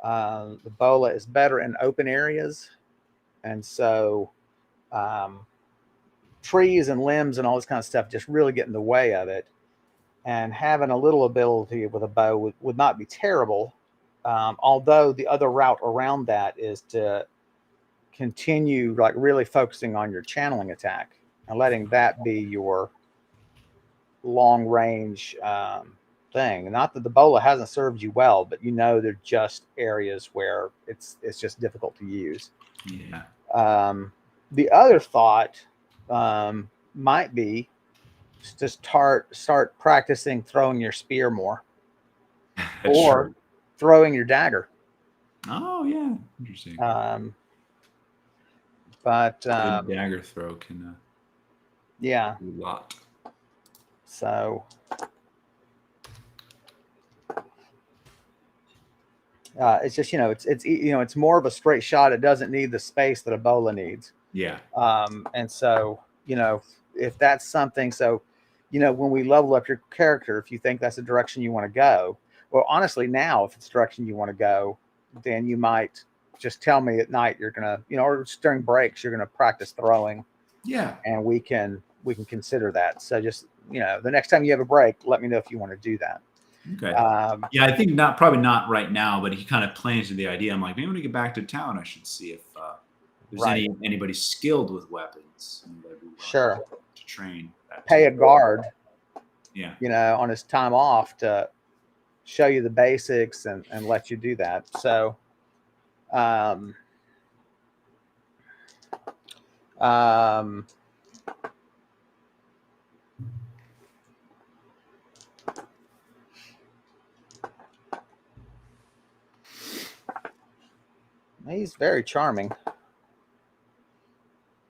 The bola is better in open areas. And so trees and limbs and all this kind of stuff just really get in the way of it. And having a little ability with a bow would not be terrible. Although the other route around that is to continue like really focusing on your channeling attack and letting that be your long range thing. Not that the bola hasn't served you well, but they're just areas where it's just difficult to use. Yeah. The other thought might be to start practicing throwing your spear more, or throwing your dagger. Oh yeah, interesting. But dagger throw can yeah, do a lot. So it's just it's more of a straight shot. It doesn't need the space that a bola needs. Yeah. And so if that's something, so when we level up your character, if you think that's the direction you want to go, well, honestly, now if it's the direction you want to go, then you might just tell me at night you're gonna, or during breaks you're gonna practice throwing. Yeah. And we can consider that. So just the next time you have a break, let me know if you want to do that. Okay. Yeah, I think probably not right now, but he kind of plans to the idea. I'm like, maybe when I get back to town, I should see if there's anybody skilled with weapons. Sure. To train. Pay a guard. Yeah. On his time off to show you the basics and let you do that. So, he's very charming.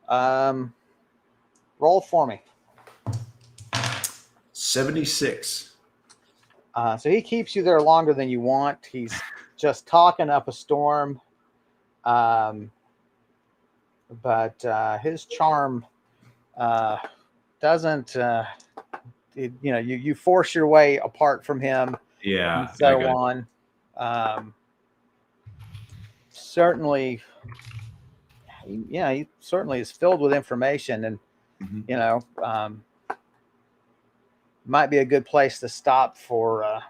Roll for me. 76. So he keeps you there longer than you want. He's just talking up a storm. But his charm doesn't, you force your way apart from him. Yeah. And so on. Certainly, he certainly is filled with information, and might be a good place to stop for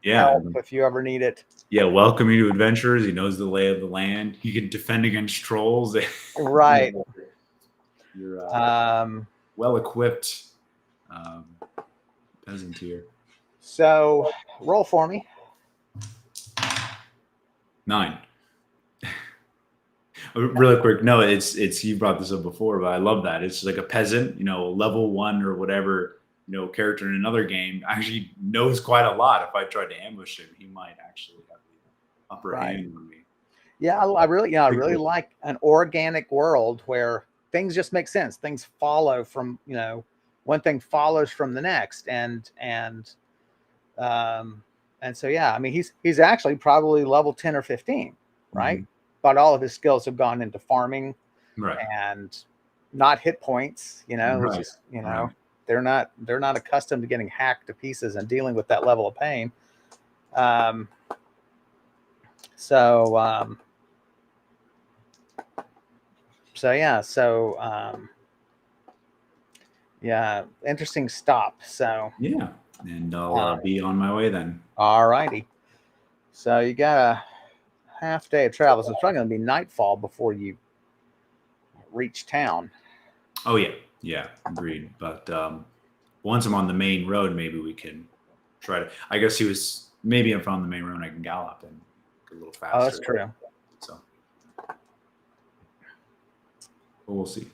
help if you ever need it. Yeah, welcome you to adventures. He knows the lay of the land. He can defend against trolls. Right. You're well equipped peasant here. So roll for me. 9. Really quick. No, it's you brought this up before, but I love that. It's like a peasant, level 1 or whatever, character in another game actually knows quite a lot. If I tried to ambush him, he might actually have the upper hand on me. Yeah, I really like an organic world where things just make sense. Things follow from, one thing follows from the next, and so yeah, I mean he's actually probably level 10 or 15, right? But all of his skills have gone into farming, right, and not hit points. It's right, just right. they're not accustomed to getting hacked to pieces and dealing with that level of pain. Yeah, interesting stop. So Yeah, and I'll be on my way then. All righty. So you got a half day of travel. So it's probably going to be nightfall before you reach town. Oh yeah, agreed. But once I'm on the main road, maybe we can try to. I guess maybe if I'm on the main road, I can gallop and a little faster. Oh, that's true. So we'll see.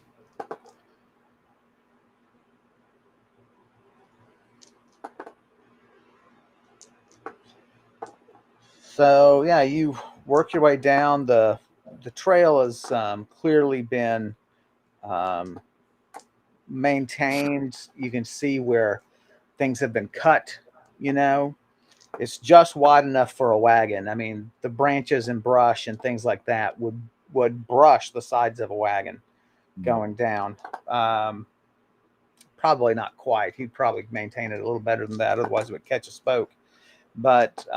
So yeah, you work your way down. The trail has clearly been maintained. You can see where things have been cut. It's just wide enough for a wagon. I mean, the branches and brush and things like that would brush the sides of a wagon going down. Probably not quite. He'd probably maintain it a little better than that. Otherwise, it would catch a spoke. But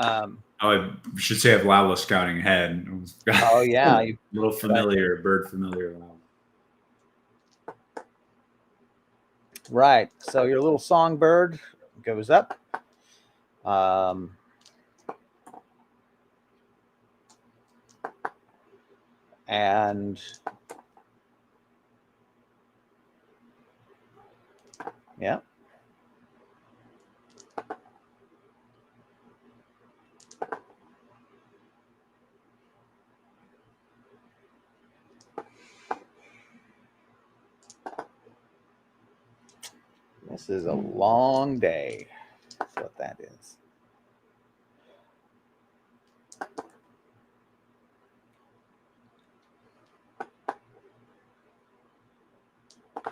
I should say I have Lala scouting ahead. Oh yeah, little familiar, bird familiar. Right. So your little songbird goes up. And yeah. This is a long day. That's what that is.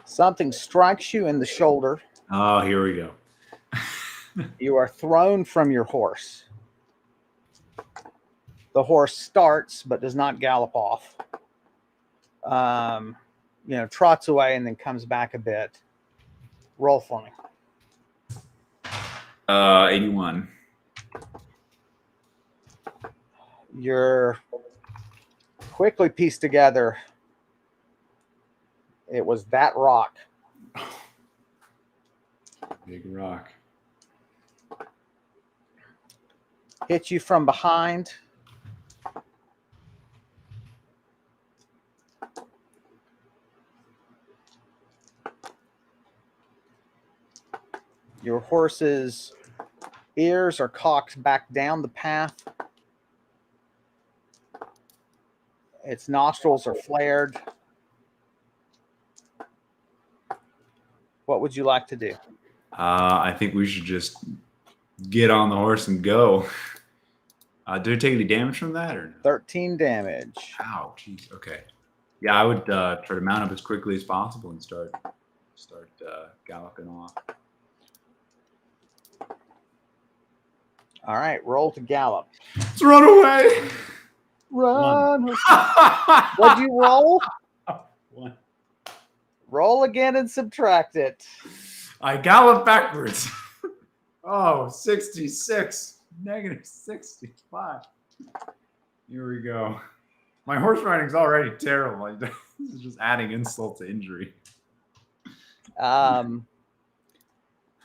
Something strikes you in the shoulder. Oh, here we go. You are thrown from your horse. The horse starts but does not gallop off. Trots away and then comes back a bit. Roll for me. 81. You're quickly pieced together. It was that rock. Big rock. Hit you from behind. Your horse's ears are cocked back down the path. Its nostrils are flared. What would you like to do? I think we should just get on the horse and go. Did it take any damage from that? Or no? 13 damage. Ow, jeez. Okay. Yeah, I would try to mount up as quickly as possible and start galloping off. All right, roll to gallop. Let's run away. Run. What'd you roll? 1. Roll again and subtract it. I gallop backwards. Oh, 66. Negative 65. Here we go. My horse riding's already terrible. This is just adding insult to injury. Well,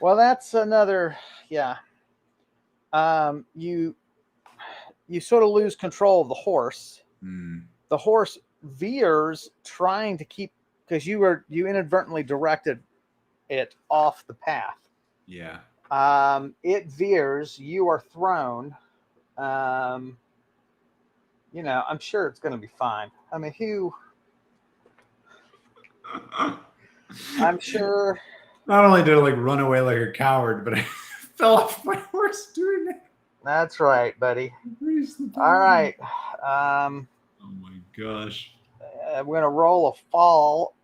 that's another, yeah. You sort of lose control of the horse. The horse veers, trying to keep, because you inadvertently directed it off the path. Yeah. It veers. You are thrown. I'm sure it's going to be fine. I mean, I'm sure. Not only did I run away like a coward, but I fell off my horse doing it. That's right, buddy. All right. Oh my gosh. We're going to roll a fall.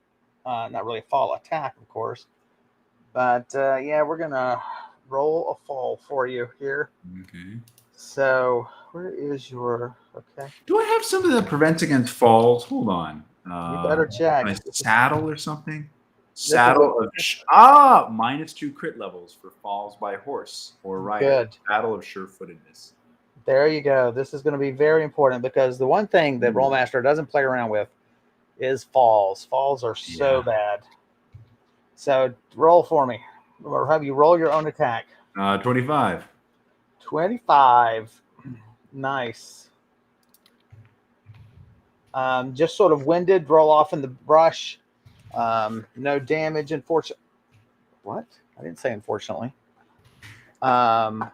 Not really a fall attack, of course. But yeah, we're gonna roll a fall for you here. Okay. So where is your okay? Do I have something that prevents against falls? Hold on. You better check. A saddle or something? This is Saddle of -2 crit levels for falls by horse or rider. Good. Saddle of sure-footedness. There you go. This is going to be very important because the one thing that Rollmaster doesn't play around with is falls. Falls are so bad. So roll for me, or have you roll your own attack. 25. 25. Nice. Just sort of winded, roll off in the brush. No damage, unfortunately. What? I didn't say unfortunately. The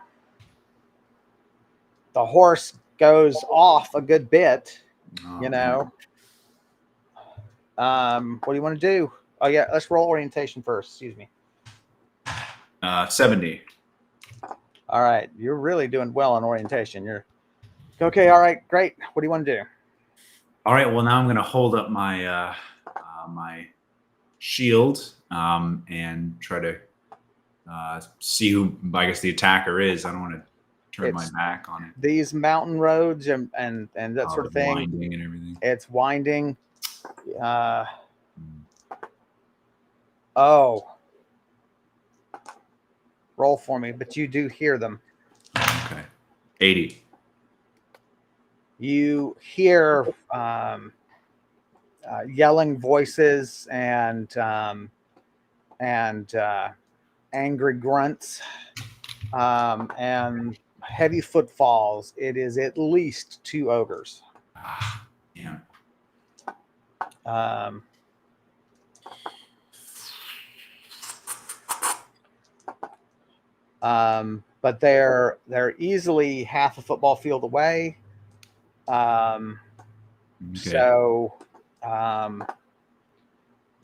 horse goes off a good bit, you know. What do you want to do? Oh, yeah, let's roll orientation first. Excuse me. 70. All right. You're really doing well on orientation. You're okay. All right. Great. What do you want to do? All right. Well, now I'm going to hold up my my shield and try to see who, I guess, the attacker is. I don't want to turn my back on it. These mountain roads and that sort of thing. Winding and everything. It's winding. Oh. Roll for me, but you do hear them. Okay. 80. You hear yelling voices and angry grunts and heavy footfalls. It is at least 2 ogres. Yeah. But they're easily half a football field away. So,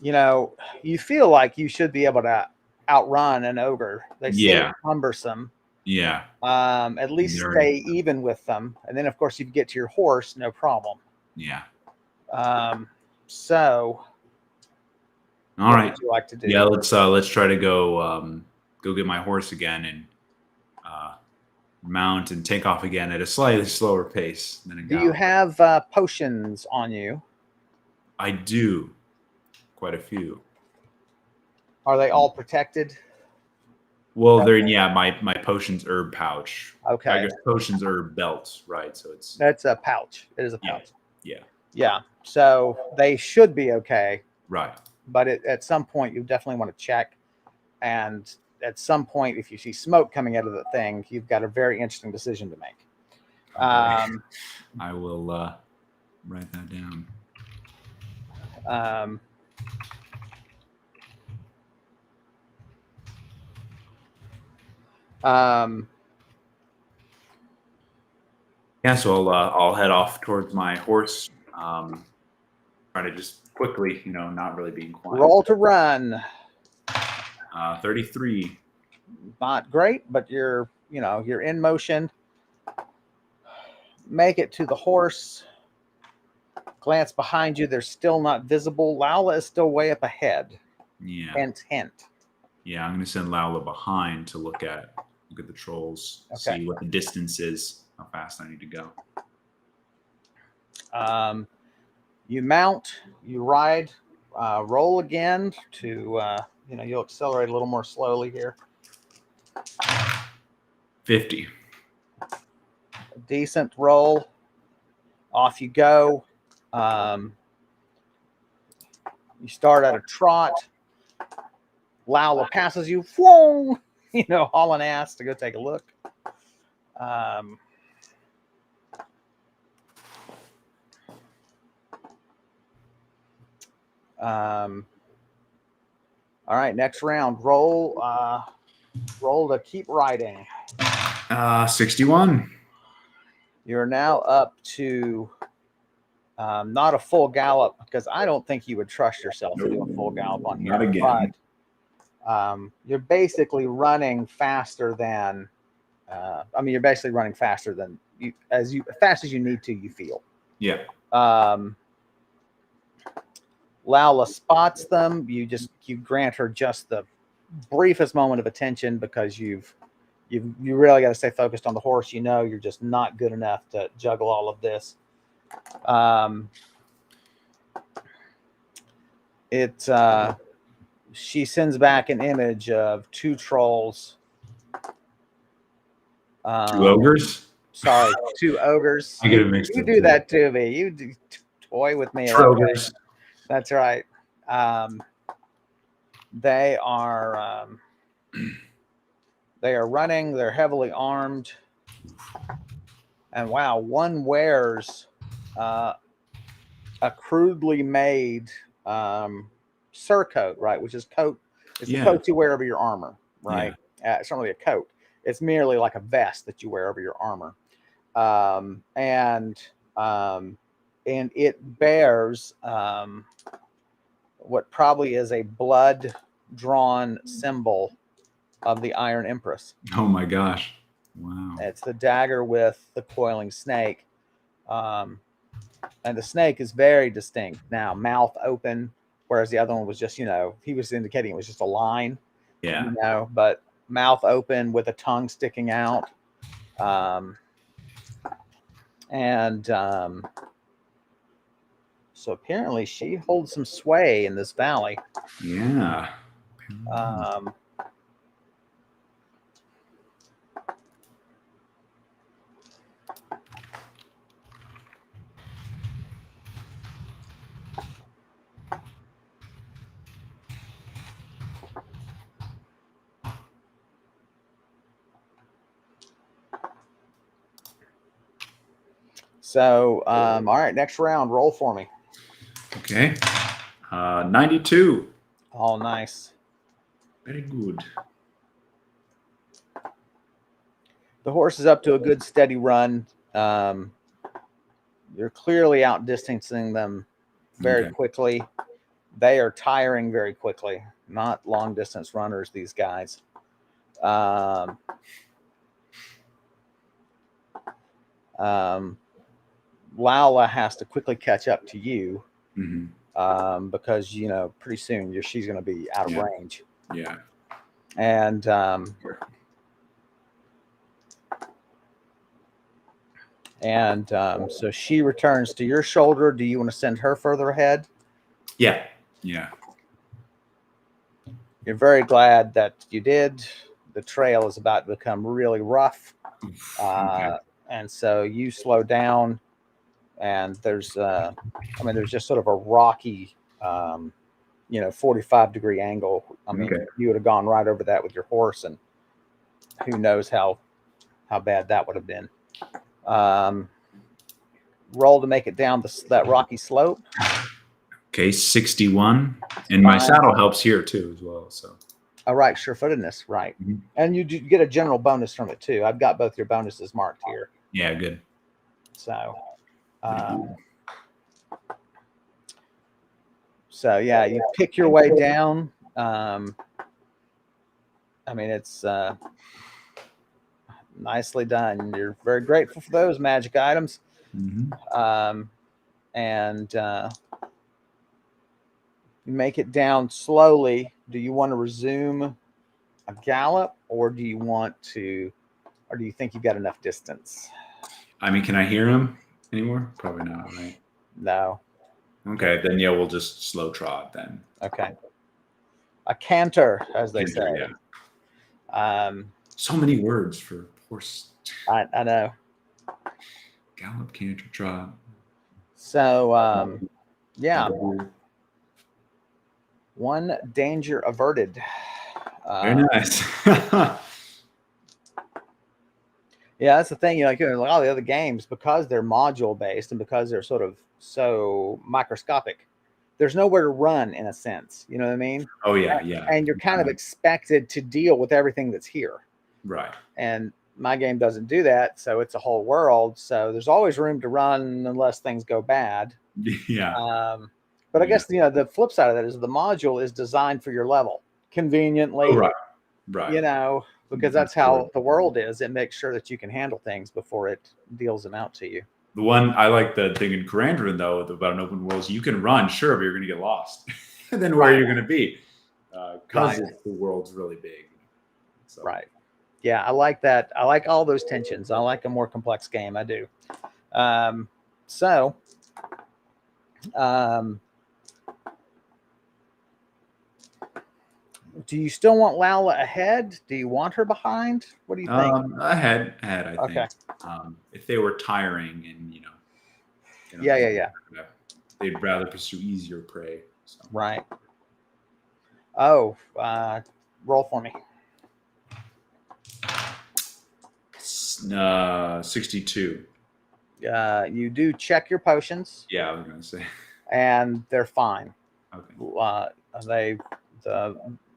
you know, you feel like you should be able to outrun an ogre. They seem cumbersome. Yeah. At least stay even with them, and then of course you can get to your horse, no problem. Yeah. So. All right. What would you like to do? Yeah. Let's try to go get my horse again and mount and take off again at a slightly slower pace than a gallop. Do you have potions on you? I do. Quite a few. Are they all protected? Well, they're my potions herb pouch. Okay. I guess potions herb belt, right? So that's a pouch. It is a pouch. Yeah. So they should be okay. Right. But at some point you definitely want to check, and at some point, if you see smoke coming out of the thing, you've got a very interesting decision to make. Okay. I will write that down. Yeah, so I'll head off towards my horse. Try to just quickly, not really being quiet. Roll to run. 33. Not great, but you're in motion. Make it to the horse. Glance behind you. They're still not visible. Laula is still way up ahead. Yeah. Hint. Yeah, I'm going to send Laula behind to look at the trolls, see what the distance is, how fast I need to go. You mount, you ride, roll again to, you'll accelerate a little more slowly here. 50. A decent roll. Off you go. You start at a trot. Laula passes you, whoa, hauling ass to go take a look. All right, next round. Roll to keep riding. 61. You're now up to not a full gallop, because I don't think you would trust yourself to do a full gallop on here. Not again. But you're basically running faster than. You're basically running faster than you, as fast as you need to. You feel. Yeah. Laula spots them. You grant her just the briefest moment of attention because you really got to stay focused on the horse. You know, you're just not good enough to juggle all of this. She sends back an image of 2 trolls. 2 ogres? Sorry, 2 ogres. I get it mixed you up. Do that to me. You do toy with me. Trogers. That's right. They are running. They're heavily armed. And wow, one wears a crudely made surcoat, right? Which is coat. It's the coat you wear over your armor, right? Yeah. It's not really a coat. It's merely like a vest that you wear over your armor. And it bears what probably is a blood-drawn symbol of the Iron Empress. Oh my gosh. Wow. It's the dagger with the coiling snake. And the snake is very distinct. Now, mouth open, whereas the other one was just, he was indicating it was just a line. Yeah. But mouth open with a tongue sticking out. So apparently she holds some sway in this valley. Yeah. So, all right, next round, roll for me. Okay. 92. Oh, nice. Very good. The horse is up to a good steady run. You're clearly outdistancing them very quickly. They are tiring very quickly. Not long distance runners, these guys. Lala has to quickly catch up to you because pretty soon she's going to be out of range. Yeah. And so she returns to your shoulder. Do you want to send her further ahead? Yeah. Yeah. You're very glad that you did. The trail is about to become really rough. And so you slow down, and there's just sort of a rocky, 45-degree angle. You would have gone right over that with your horse, and who knows how bad that would have been. Roll to make it down that rocky slope. Okay, 61. And my saddle helps here too as well. So. All right, sure-footedness, right. And you get a general bonus from it too. I've got both your bonuses marked here. Yeah, good. So yeah, you pick your way down. It's nicely done. You're very grateful for those magic items. And you make it down slowly. Do you want to resume a gallop, or do you think you've got enough distance? Can I hear him anymore? Probably not, right? No. Okay, then we'll just slow trot then. Okay. A canter, as they say. Yeah. So many words for horse. I know. Gallop, canter, trot. So, yeah. One danger averted. Very nice. Yeah, that's the thing. Like all the other games, because they're module based and because they're sort of so microscopic, there's nowhere to run in a sense. You know what I mean? Oh yeah, yeah. And you're kind of expected to deal with everything that's here. Right. And my game doesn't do that, so it's a whole world. So there's always room to run unless things go bad. Yeah. But I guess the flip side of that is the module is designed for your level conveniently. Oh, right. Because that's how the world is. It makes sure that you can handle things before it deals them out to you. The one I like the thing in Karandrin though about an open world is you can run, sure, but you're going to get lost. And then where you're going to be. because the world's really big. So. Right. Yeah, I like that. I like all those tensions. I like a more complex game. I do. So, do you still want Lala ahead? Do you want her behind? What do you think? Ahead, I Okay. think. If they were tiring and Yeah. they'd rather pursue easier prey. So. Right. Oh, roll for me. 62. You do check your potions. Yeah, I was gonna say. And they're fine. Okay.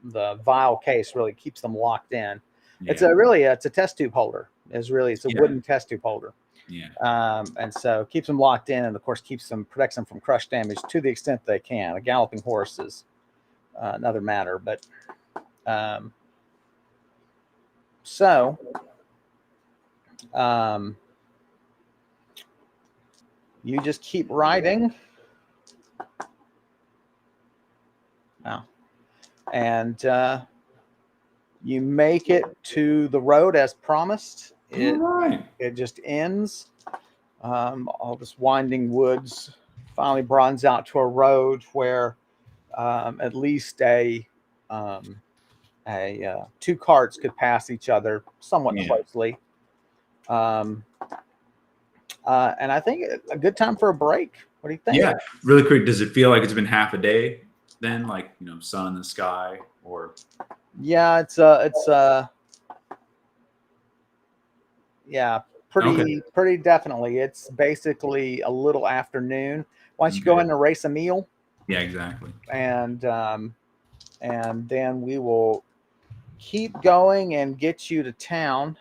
The vial case really keeps them locked in. Yeah. It's a test tube holder. It's a wooden test tube holder. Yeah. And so keeps them locked in, and of course protects them from crush damage to the extent they can. A galloping horse is another matter, but you just keep riding. Wow. And you make it to the road as promised. It just ends. All this winding woods finally broadens out to a road where at least two carts could pass each other somewhat closely. And I think a good time for a break. What do you think? Yeah, really quick. Does it feel like it's been half a day then? Like, sun in the sky, or? Yeah, it's pretty definitely. It's basically a little afternoon. Why don't you go in and race a meal? Yeah, exactly. And then we will keep going and get you to town.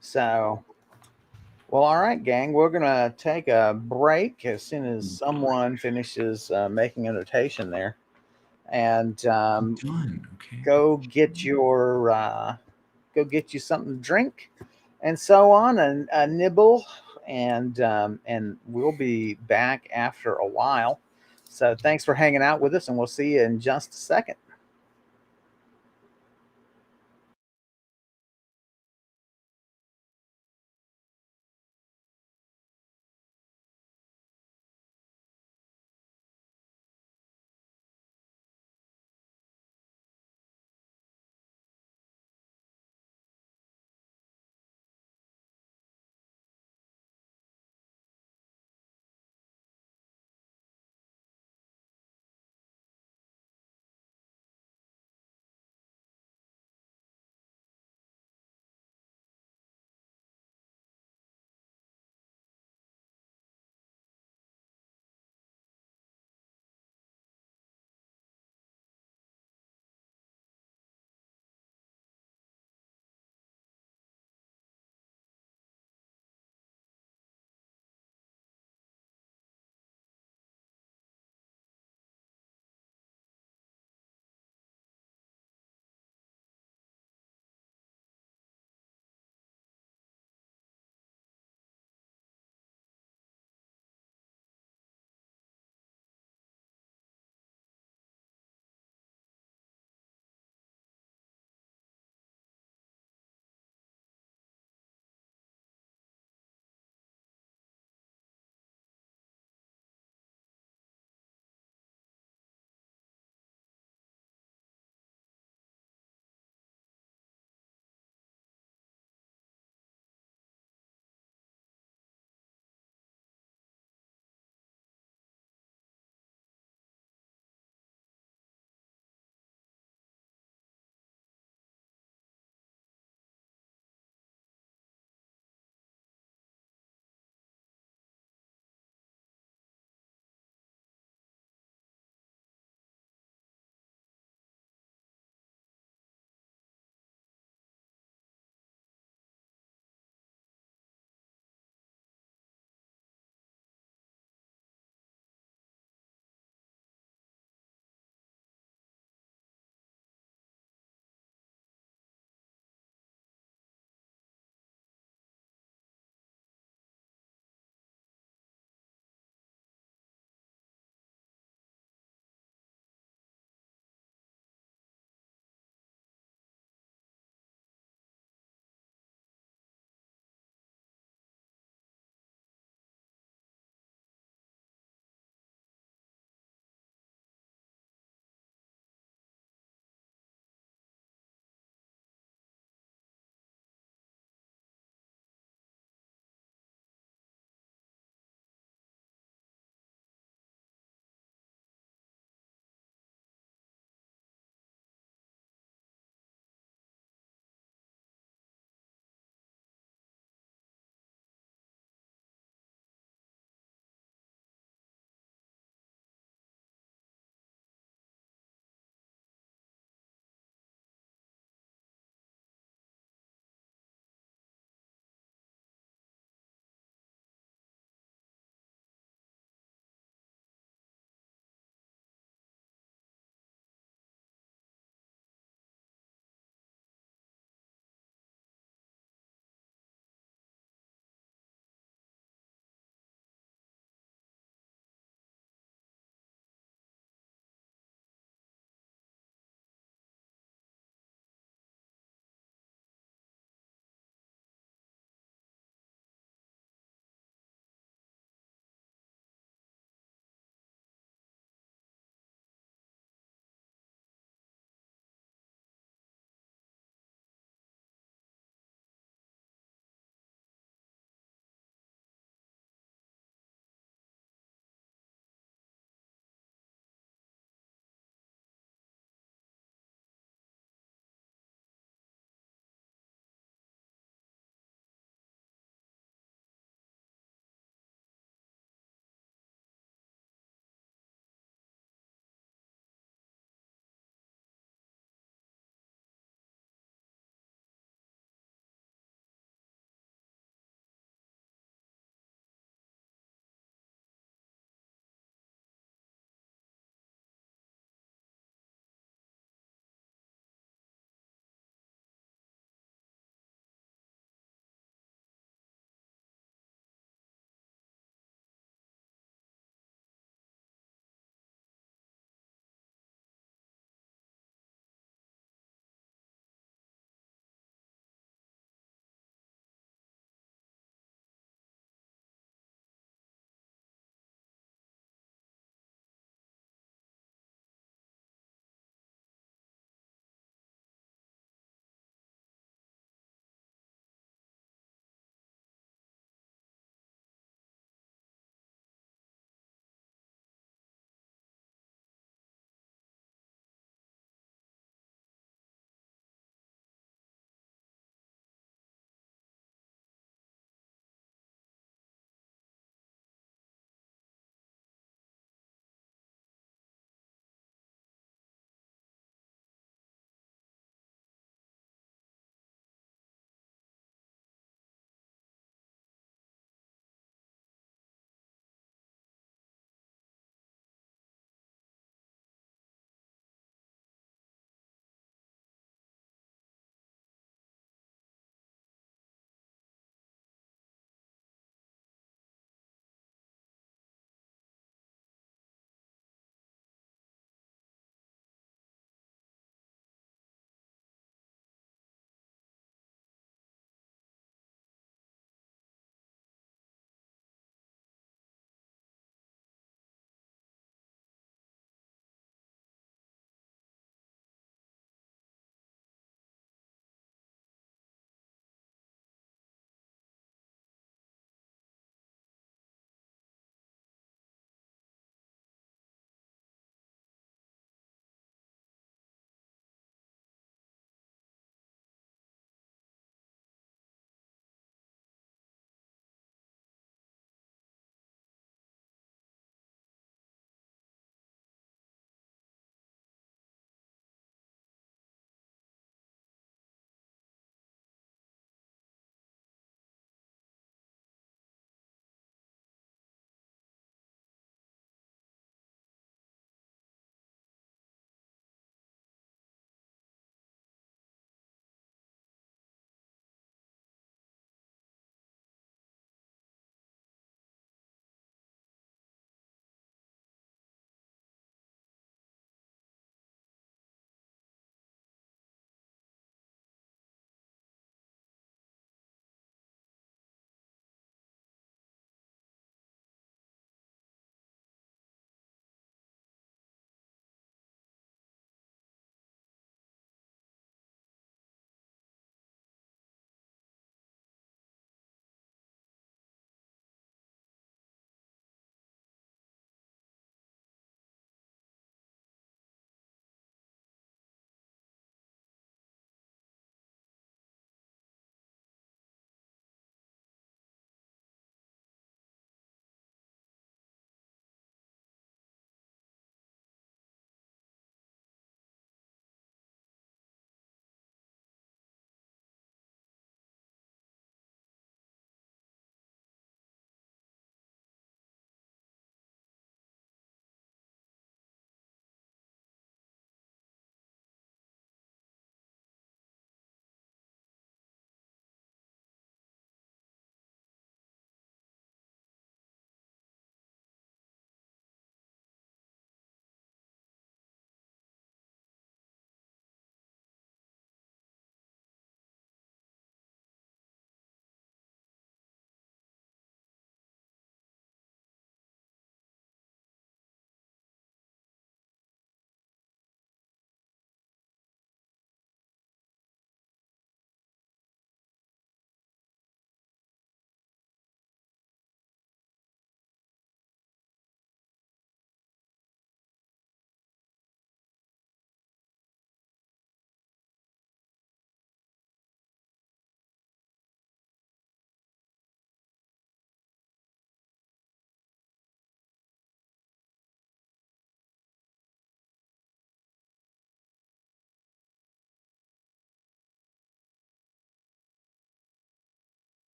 So, well, all right, gang. We're gonna take a break as soon as someone finishes making a notation there, and go get you something to drink, and so on, and a nibble, and we'll be back after a while. So, thanks for hanging out with us, and we'll see you in just a second.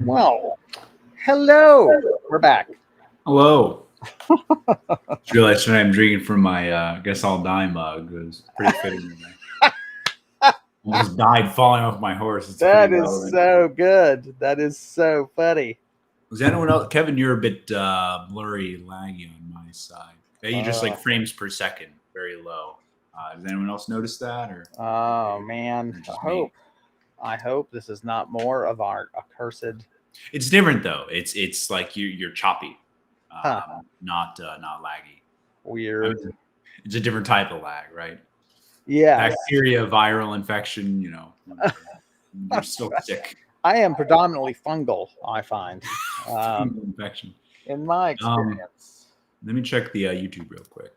Well, hello. We're back. Hello. Just realized tonight I'm drinking from my Guess I'll Die mug. It was pretty fitting. Almost died falling off my horse. It's That is so good. That is so funny. Was anyone else? Kevin, you're a bit blurry, laggy on my side. You just like frames per second, very low. Does anyone else notice that? Or oh man, I hope this is not more of our accursed. It's different though. It's like you're choppy, not laggy. Weird. I mean, it's a different type of lag, right? Yeah. Bacteria, viral infection. You're still sick. I am predominantly fungal, I find. Infection. In my experience. Let me check the YouTube real quick.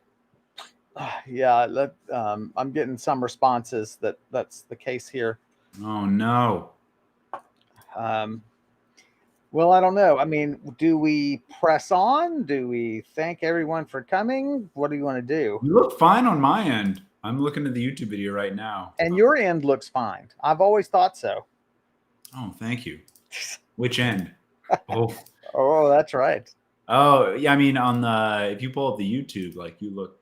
Yeah, I'm getting some responses that that's the case here. Oh no. Well, I don't know. I mean, do we press on? Do we thank everyone for coming? What do you want to do? You look fine on my end. I'm looking at the YouTube video right now. And your end looks fine. I've always thought so. Oh, thank you. Which end? Oh, that's right. Oh, yeah. I mean, on the if you pull up the YouTube, like you look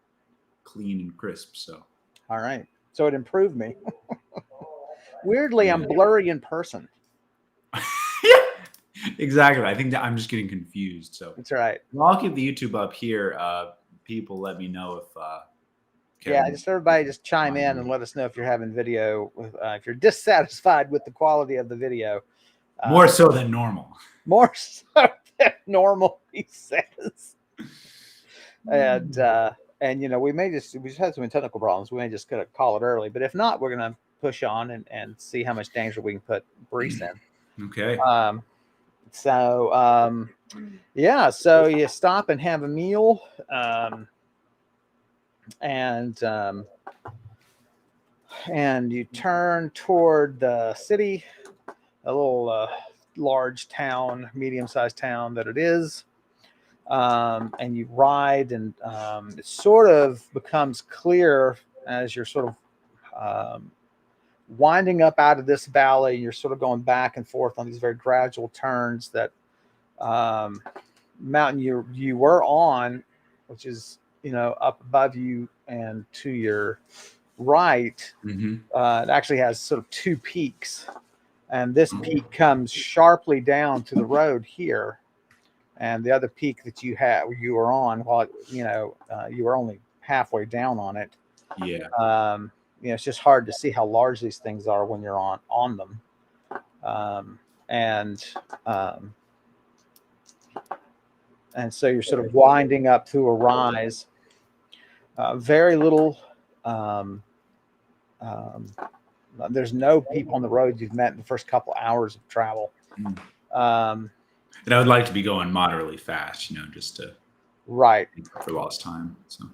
clean and crisp. So. All right. So it improved me. Weirdly, I'm blurry in person. Exactly. I think that I'm just getting confused. So that's right. Well, I'll keep the YouTube up here. People, let me know if. Just everybody just chime in and let us know if you're having video. If you're dissatisfied with the quality of the video. More so than normal. More so than normal, he says. And we just had some technical problems. We may just gonna call it early, but if not, we're gonna push on and see how much danger we can put Brise in. Okay. So you stop and have a meal, and you turn toward the city, a little large town, medium-sized town that it is, and you ride, and it sort of becomes clear as you're sort of winding up out of this valley. You're sort of going back and forth on these very gradual turns that mountain you were on, which is up above you and to your right. It actually has sort of two peaks, and this peak comes sharply down to the road here, and the other peak that you were on, while you were only halfway down on it. It's just hard to see how large these things are when you're on them. And so you're sort of winding up through a rise. Very little. There's no people on the road you've met in the first couple hours of travel. And I would like to be going moderately fast, just to for lost time. So.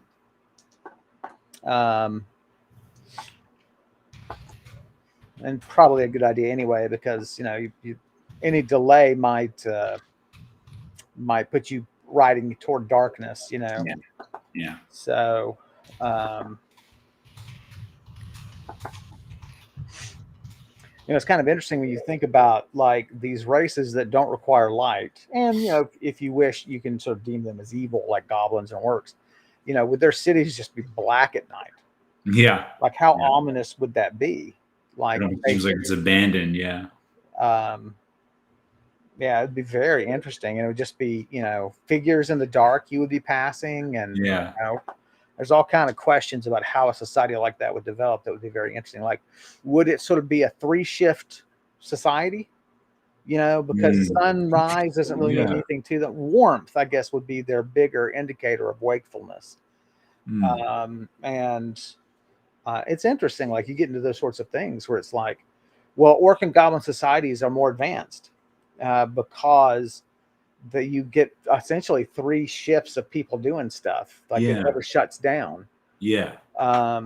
And probably a good idea anyway, because any delay might put you riding toward darkness. Yeah. So, it's kind of interesting when you think about like these races that don't require light, and if you wish, you can sort of deem them as evil, like goblins and orcs. Would their cities just be black at night? Yeah. Like how ominous would that be? Like it seems like it's abandoned. Yeah. It'd be very interesting, and it would just be figures in the dark you would be passing, and there's all kind of questions about how a society like that would develop. That would be very interesting. Like, would it sort of be a 3-shift society? Because sunrise doesn't really mean anything to them. Warmth, I guess, would be their bigger indicator of wakefulness. It's interesting. Like, you get into those sorts of things where it's like, well, orc and goblin societies are more advanced because you get essentially 3 shifts of people doing stuff. Like it never shuts down. Yeah. I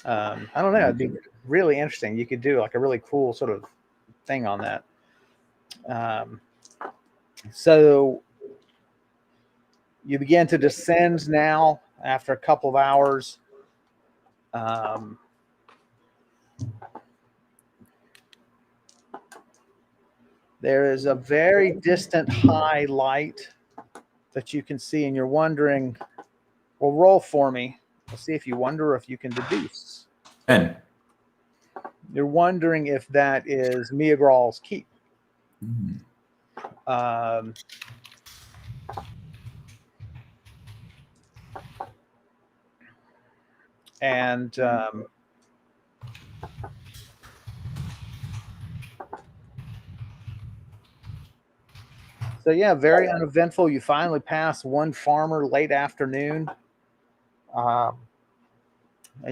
don't know. It'd be really interesting. You could do like a really cool sort of thing on that. So you begin to descend now after a couple of hours. There is a very distant high light that you can see, and you're wondering, well, roll for me. Let's see if you wonder if you can deduce. And You're wondering if that is Miagral's keep. And so, yeah, very uneventful. You finally pass one farmer late afternoon. And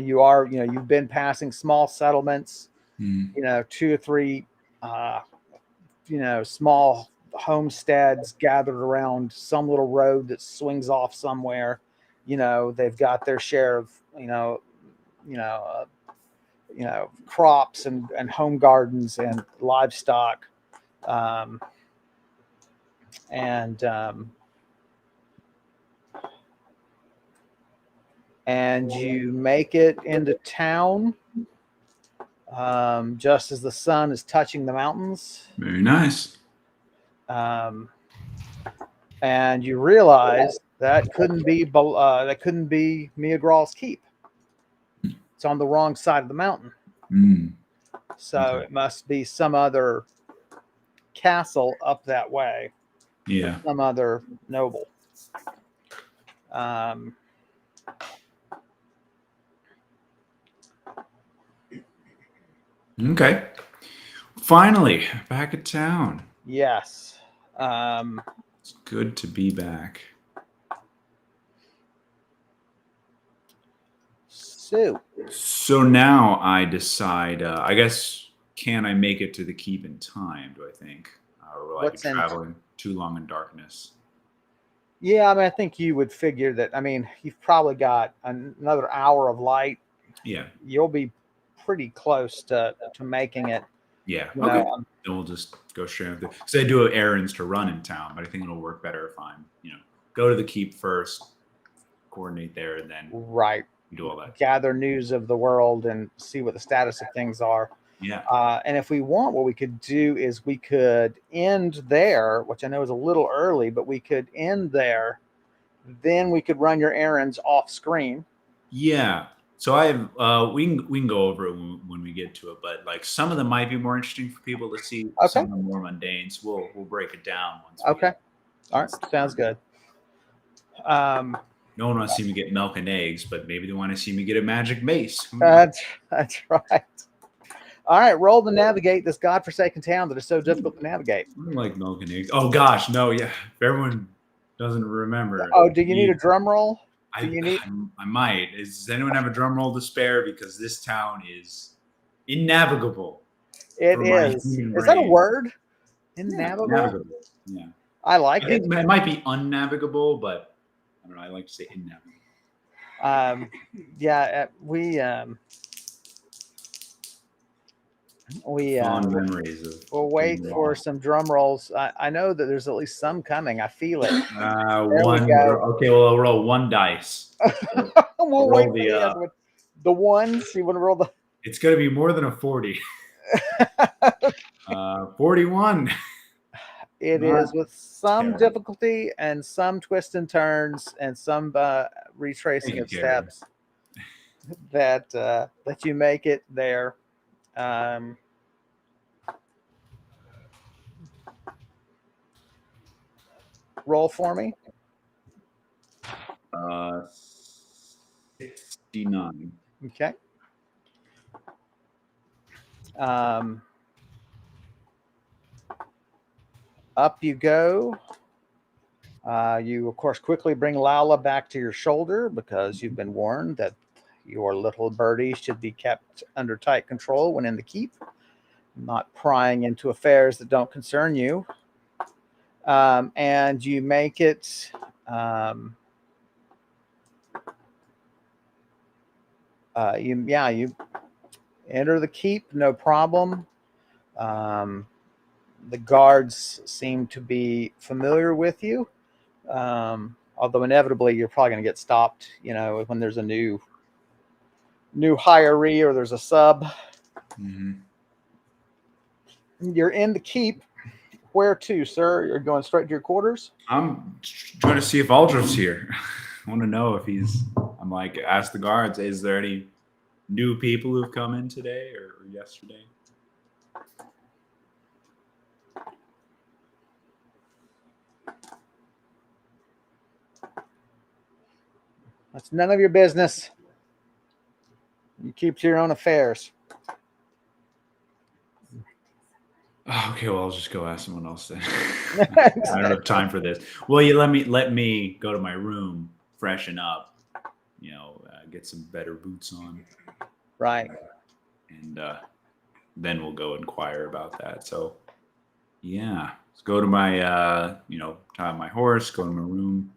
you've been passing small settlements, 2 or 3, small homesteads gathered around some little road that swings off somewhere. They've got their share of, crops and home gardens and livestock. And you make it into town just as the sun is touching the mountains. Very nice. And you realize that couldn't be Miagral's keep. It's on the wrong side of the mountain. So it must be some other castle up that way. Yeah. Some other noble. Okay. Finally, back at town. Yes. It's good to be back. So now I decide, I guess, can I make it to the keep in time, do I think? Or will I be traveling too long in darkness? Yeah, I think you would figure that, you've probably got another hour of light. Yeah. You'll be pretty close to making it. Yeah. Okay. Then we'll just go straight with it. Because I do have errands to run in town, but I think it'll work better if I'm, go to the keep first, coordinate there, and then do all that. Gather news of the world and see what the status of things are. Yeah. And if we want, what we could do is we could end there, which I know is a little early, but we could end there. Then we could run your errands off screen. Yeah. So I have we can go over it when we get to it, but like some of them might be more interesting for people to see. Okay. Some of them more mundane. So we'll break it down once. Okay. All right. Sounds good. No one wants to see me get milk and eggs, but maybe they want to see me get a magic mace. That's right. All right, roll to navigate this godforsaken town that is so difficult to navigate. I don't like milk and eggs. Oh gosh, no, yeah. If everyone doesn't remember. Oh, do you need a drum roll? I might. Does anyone have a drum roll to spare? Because this town is innavigable. It is. Is that a word? Innavigable? Innavigable. Yeah. I like it. It might be unnavigable, but I don't know. I like to say innavigable. Fond memories of. We'll wait for some drum rolls. I know that there's at least some coming. I feel it. One. Okay, well, I'll roll one dice. We'll wait for the ones. You want to roll the? It's going to be more than a 40. 41. It is with some difficulty and some twists and turns and some retracing of steps that you make it there. Roll for me. 69. Okay. Up you go. You, of course, quickly bring Lala back to your shoulder because you've been warned that your little birdie should be kept under tight control when in the keep, not prying into affairs that don't concern you. And you make it. You enter the keep, no problem. The guards seem to be familiar with you, although inevitably you're probably going to get stopped, when there's a new hiree or there's a sub. Mm-hmm. You're in the keep, Where to, sir? You're going straight to your quarters? I'm trying to see if Aldrich's here. I want to know if he's. I'm like, ask the guards. Is there any new people who've come in today or yesterday? That's none of your business. You keep to your own affairs. Okay, well, I'll just go ask someone else then. I don't have time for this. Well, you let me go to my room, freshen up, get some better boots on. Right. And then we'll go inquire about that. So, yeah, let's go to my, tie my horse, go to my room.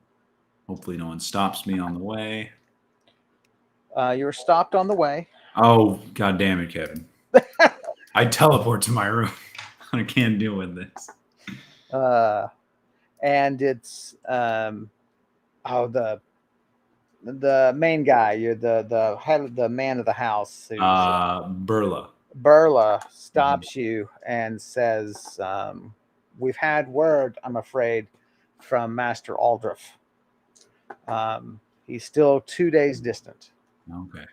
Hopefully no one stops me on the way. You were stopped on the way. Oh, God damn it, Kevin. I teleport to my room. I can't deal with this. And it's the main guy. You're the head of the man of the house. Burla. Burla stops you and says, "We've had word, I'm afraid, from Master Aldrich. He's still 2 days distant. Okay.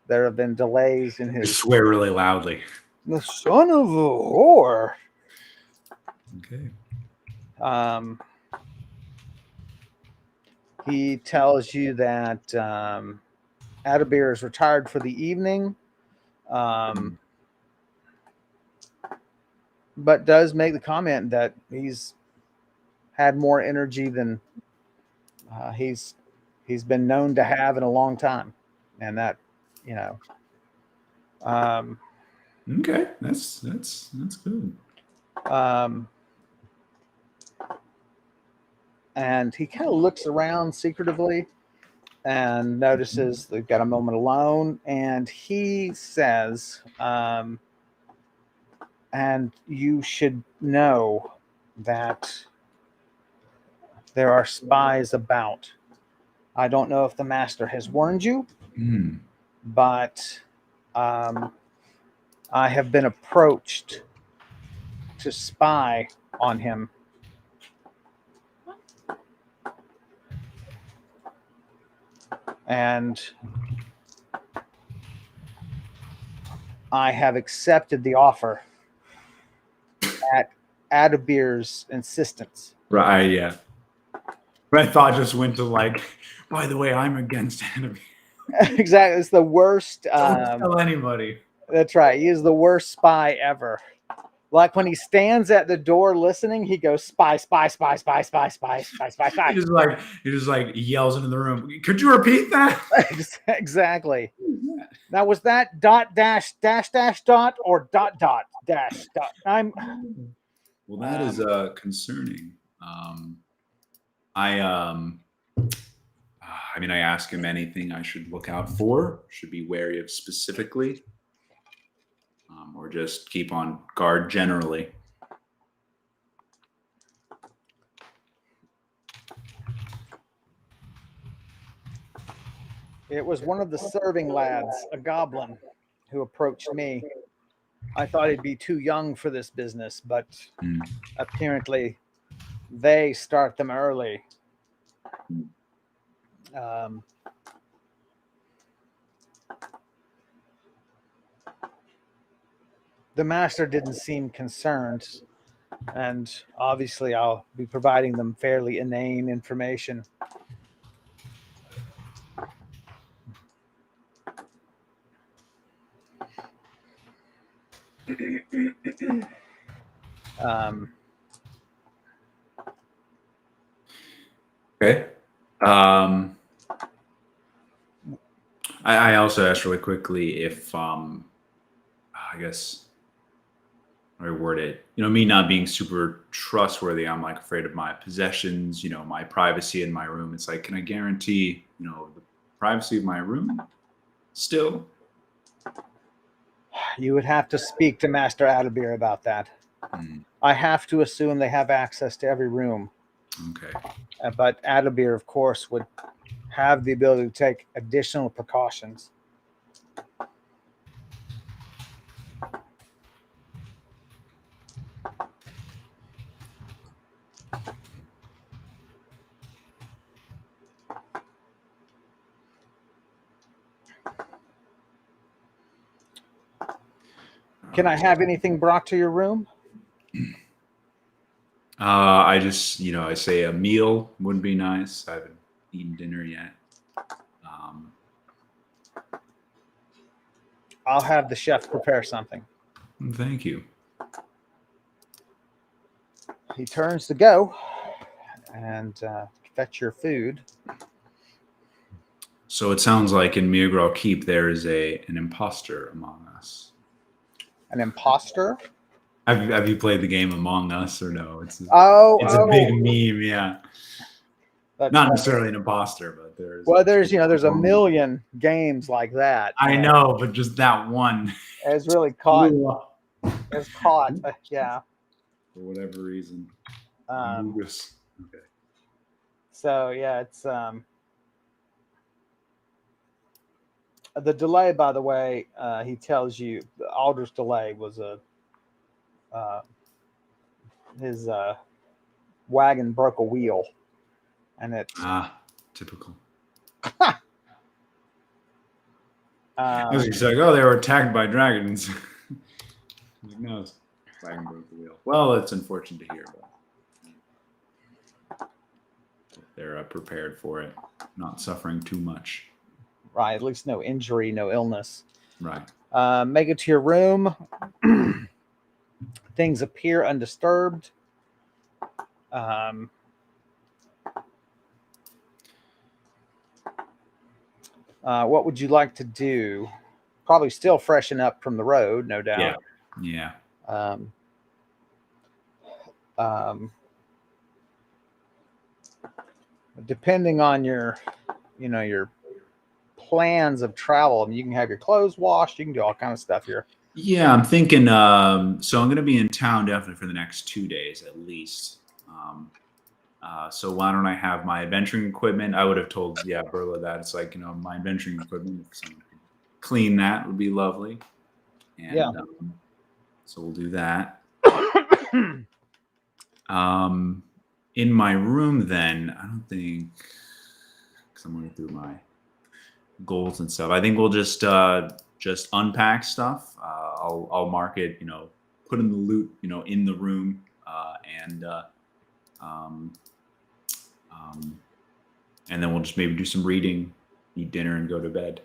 There have been delays in his." I swear really loudly. The son of a whore. Okay. He tells you that Adabir is retired for the evening, but does make the comment that he's had more energy than he's been known to have in a long time, and that Okay, that's good. And he kind of looks around secretively and notices they've got a moment alone, and he says, and you should know that there are spies about. I don't know if the master has warned you, but I have been approached to spy on him. And I have accepted the offer at Adabir's insistence. Right, yeah. My thought just went to by the way, I'm against Adabir. Exactly. It's the worst. Don't tell anybody. That's right. He is the worst spy ever. Like when he stands at the door listening, he goes, spy, spy, spy, spy, spy, spy, spy, spy, spy. He just yells into the room. Could you repeat that? Exactly. Now, was that dot dash dash dash dot or dot dot dash dot? Well, that is concerning. I ask him anything I should look out for, should be wary of specifically, or just keep on guard generally. It was one of the serving lads, a goblin, who approached me. I thought he'd be too young for this business, but apparently they start them early. The master didn't seem concerned, and obviously I'll be providing them fairly inane information. Okay. I also asked really quickly if, I guess, how do I word it? Me not being super trustworthy, I'm afraid of my possessions, my privacy in my room. It's can I guarantee, the privacy of my room still? You would have to speak to Master Adabir about that. I have to assume they have access to every room. Okay. But Adabir, of course, would have the ability to take additional precautions. Can I have anything brought to your room? I just, I say a meal would be nice. I haven't eaten dinner yet. I'll have the chef prepare something. Thank you. He turns to go and fetch your food. So it sounds like in Mirgrau Keep there is an imposter among us. An imposter? Have you played the game Among Us or no? It's a big meme, yeah. That's not necessarily an imposter, but there's there's a million games like that. I know, but just that one is really caught. It's caught, yeah. For whatever reason. Okay. So yeah, it's the delay. By the way, he tells you the Alder's delay was his wagon broke a wheel, and it's typical. I was just like, oh, they were attacked by dragons. No, wagon broke the wheel. Well, it's unfortunate to hear, but they're prepared for it, not suffering too much. Right, at least no injury, no illness. Right. Make it to your room. Things appear undisturbed. What would you like to do? Probably still freshen up from the road, no doubt. Yeah. Depending on your plans of travel, I mean, you can have your clothes washed, you can do all kind of stuff here. Yeah, I'm thinking. So I'm going to be in town definitely for the next 2 days at least. So why don't I have my adventuring equipment? I would have told Berla that it's like my adventuring equipment. If someone could clean that would be lovely. And, so we'll do that. In my room, then I don't think because I'm going through my goals and stuff. I think we'll just unpack stuff. I'll mark it, put in the loot, in the room, and then we'll just maybe do some reading, eat dinner, and go to bed.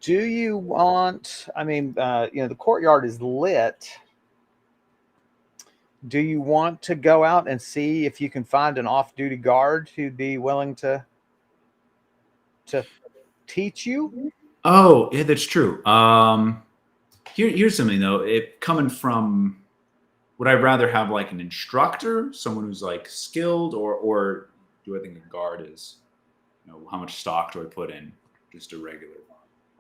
Do you want? I mean, the courtyard is lit. Do you want to go out and see if you can find an off-duty guard who'd be willing to teach you? Oh, yeah, that's true. Here's something though. Coming from, would I rather have like an instructor, someone who's like skilled, or do I think a guard is? How much stock do I put in? Just a regular.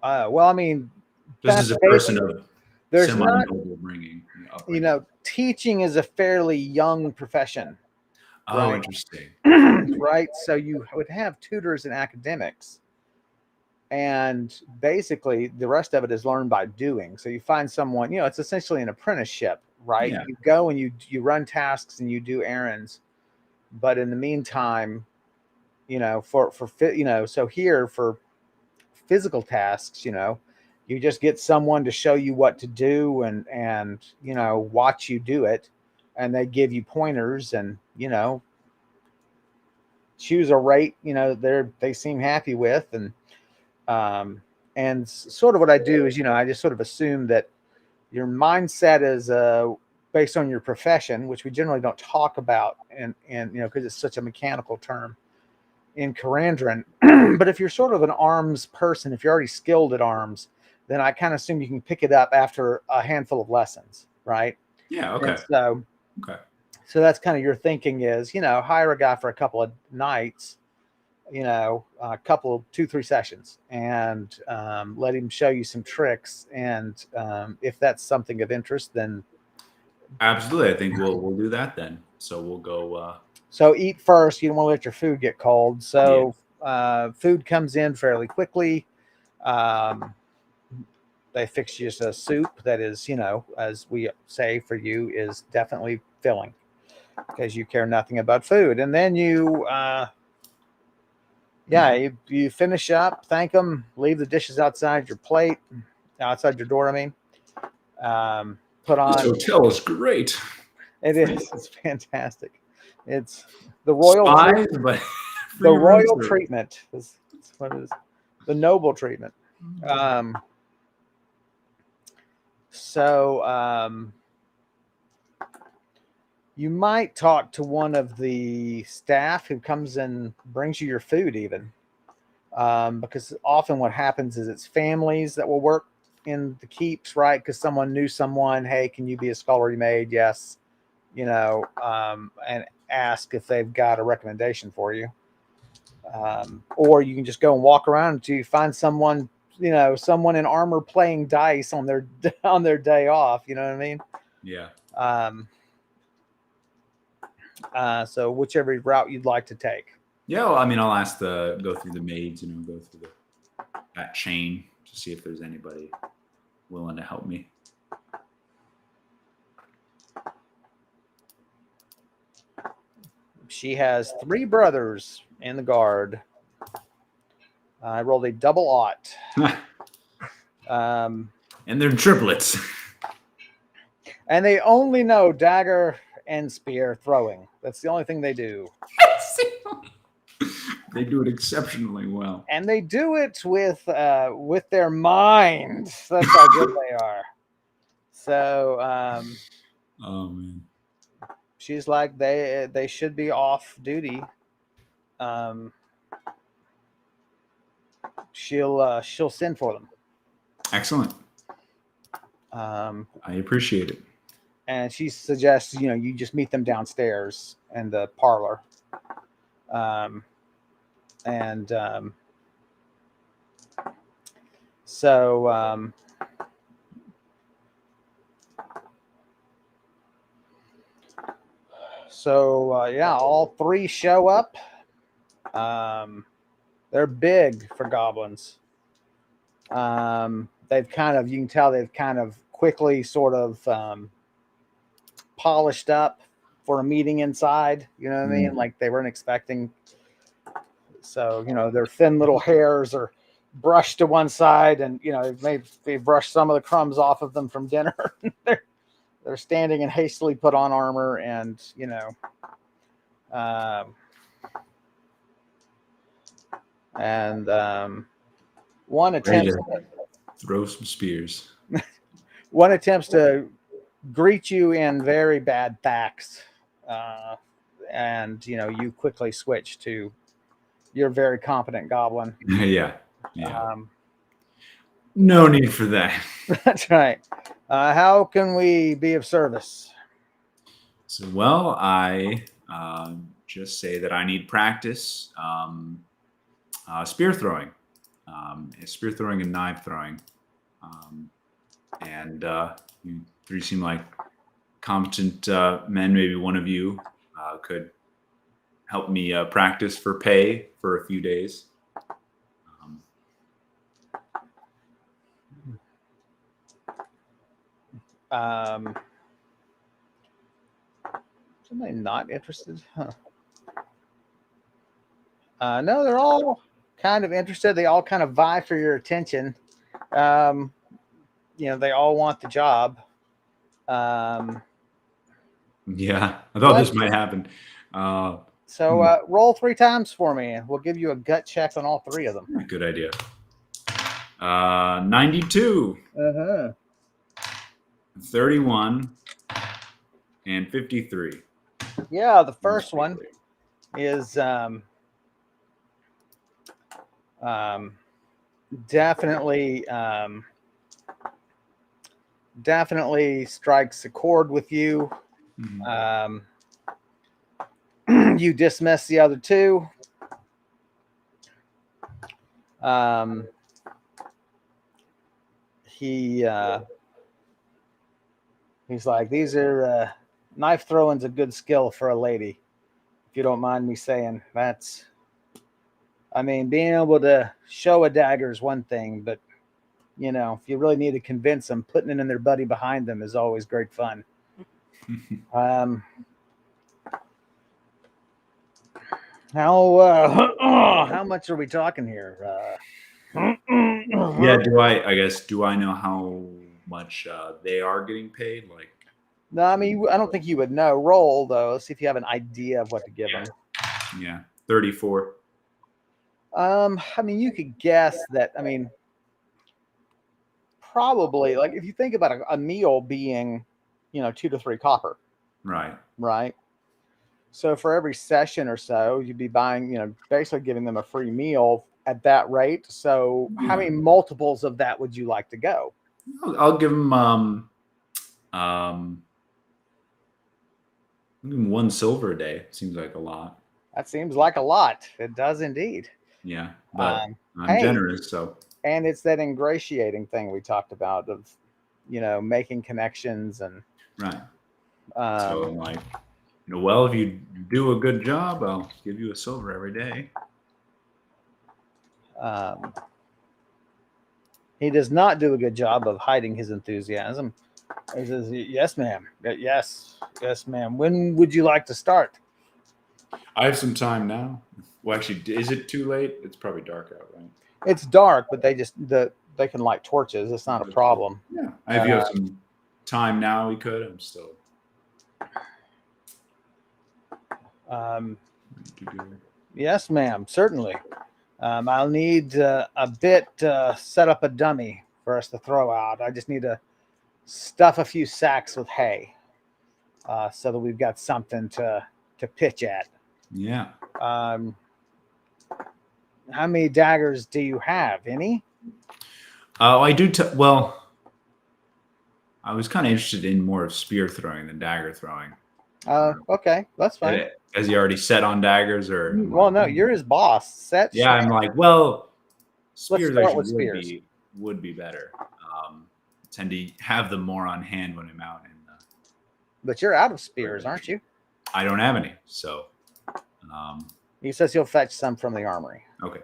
Well, I mean, just as a person of there's not bringing. Teaching is a fairly young profession. Oh, right? Interesting. Right. So you would have tutors and academics. And basically, the rest of it is learned by doing. So you find someone, it's essentially an apprenticeship, right? Yeah. You go and you run tasks and you do errands. But in the meantime, so here for physical tasks, you just get someone to show you what to do and watch you do it. And they give you pointers and, choose a rate, they seem happy with. And sort of what I do is, I just sort of assume that your mindset is based on your profession, which we generally don't talk about, and because it's such a mechanical term in Karandrin. But if you're sort of an arms person, if you're already skilled at arms, then I kind of assume you can pick it up after a handful of lessons, right? Yeah. Okay. And so that's kind of your thinking is, hire a guy for a couple of nights, a couple, 2-3 sessions, and let him show you some tricks. And if that's something of interest, then absolutely, I think we'll do that then. So we'll go. So eat first. You don't want to let your food get cold. So food comes in fairly quickly. They fix you a soup that is, as we say for you, is definitely filling because you care nothing about food. And then you finish up, thank them, leave the dishes outside your door, Put on. This hotel is great. It is. It's fantastic. It's the royal Spies, but the royal treatment is what it is. The noble treatment. You might talk to one of the staff who comes and brings you your food, even because often what happens is it's families that will work in the keeps, right? Because someone knew someone. Hey, can you be a scullery maid? Yes, and ask if they've got a recommendation for you. Or you can just go and walk around until you find someone, someone in armor playing dice on their day off. You know what I mean? Yeah. So whichever route you'd like to take. Yeah, well, I mean, I'll go through the maids, go through that chain to see if there's anybody willing to help me. She has 3 brothers in the guard. I rolled a double aught. And they're triplets. And they only know dagger and spear throwing. That's the only thing they do. They do it exceptionally well. And they do it with their minds. That's how good they are. So oh man. She's like they should be off duty. She'll send for them. Excellent. I appreciate it. And she suggests you just meet them downstairs in the parlor. Yeah, all 3 show up. They're big for goblins. You can tell they've kind of quickly sort of polished up for a meeting inside. You know what I mean? Like they weren't expecting. So, their thin little hairs are brushed to one side, and they've brushed some of the crumbs off of them from dinner. They're standing and hastily put on armor, and one attempts to throw some spears. One attempts to greet you in very bad thax, and you quickly switch to your very competent goblin. Yeah. No need for that. That's right. How can we be of service? So, well, I just say that I need practice spear throwing and knife throwing. And you 3 seem like competent men. Maybe one of you could help me practice for pay for a few days. Somebody not interested? Huh. No, they're all kind of interested. They all kind of vie for your attention. They all want the job. Yeah, I thought this might happen. So roll 3 times for me, and we'll give you a gut check on all 3 of them. Good idea. 92. 31 and 53. Yeah, the first one is definitely strikes a chord with you. You dismiss the other 2. He's like, these are knife throwing's a good skill for a lady, if you don't mind me saying. Being able to show a dagger is one thing, but if you really need to convince them, putting it in their buddy behind them is always great fun. How much are we talking here? Yeah, do I know how much they are getting paid? Like, no, I mean, I don't think you would know. Roll though. See if you have an idea of what to give them. Yeah, 34. I mean, you could guess that. I mean, probably like if you think about a meal being, 2 to 3 copper, Right. right? So for every session or so, you'd be buying, basically giving them a free meal at that rate. So how many multiples of that would you like to go? I'll give them 1 silver a day. Seems like a lot. That seems like a lot. It does indeed. Yeah, but I'm hey, generous, so. And it's that ingratiating thing we talked about of, making connections and. Right. So I'm like, well, if you do a good job, I'll give you a silver every day. He does not do a good job of hiding his enthusiasm. He says, "Yes, ma'am. Yes, ma'am. When would you like to start?" I have some time now. Well, actually, is it too late? It's probably dark out, right? It's dark, but they can light torches. It's not a problem. Yeah. If you have some time now, we could. I'm still. Yes, ma'am. Certainly. I'll need a bit set up a dummy for us to throw out. I just need to stuff a few sacks with hay so that we've got something to pitch at. Yeah. How many daggers do you have? Any? I do. Well, I was kind of interested in more of spear throwing than dagger throwing. Okay, that's fine. Has he already set on daggers, or? Well, no, you're his boss. Set. Yeah, I'm like, well, spears Let's start with spears. Would be better. Tend to have them more on hand when I'm out. But you're out of spears, aren't you? I don't have any, so. He says he'll fetch some from the armory. Okay.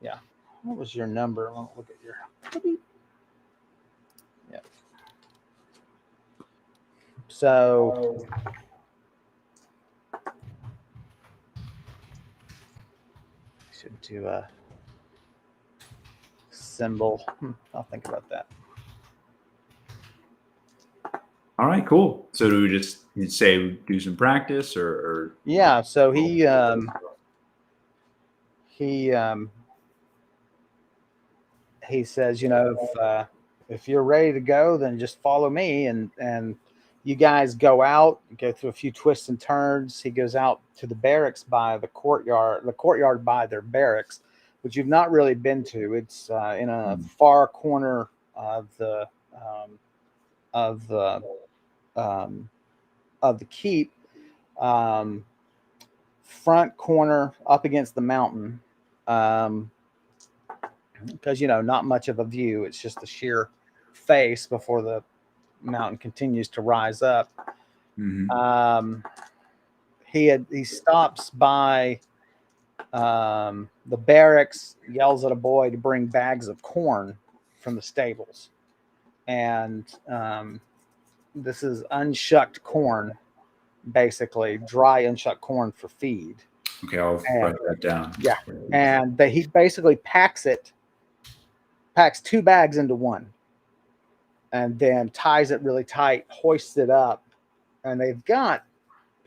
Yeah. What was your number? I'll look at your. Yeah. So. Should do a symbol. I'll think about that. All right, cool. So do we just say do some practice or? Yeah. So he says, if you're ready to go, then just follow me, and you guys go out, go through a few twists and turns. He goes out to the barracks by the courtyard by their barracks, which you've not really been to. It's in a far corner of the keep, front corner up against the mountain, because not much of a view. It's just the sheer face before the mountain continues to rise up. Mm-hmm. He stops by the barracks, yells at a boy to bring bags of corn from the stables, and this is unshucked corn, basically dry unshucked corn for feed. Okay, I'll write that down. Yeah, and he basically packs 2 bags into one, and then ties it really tight, hoists it up, and they've got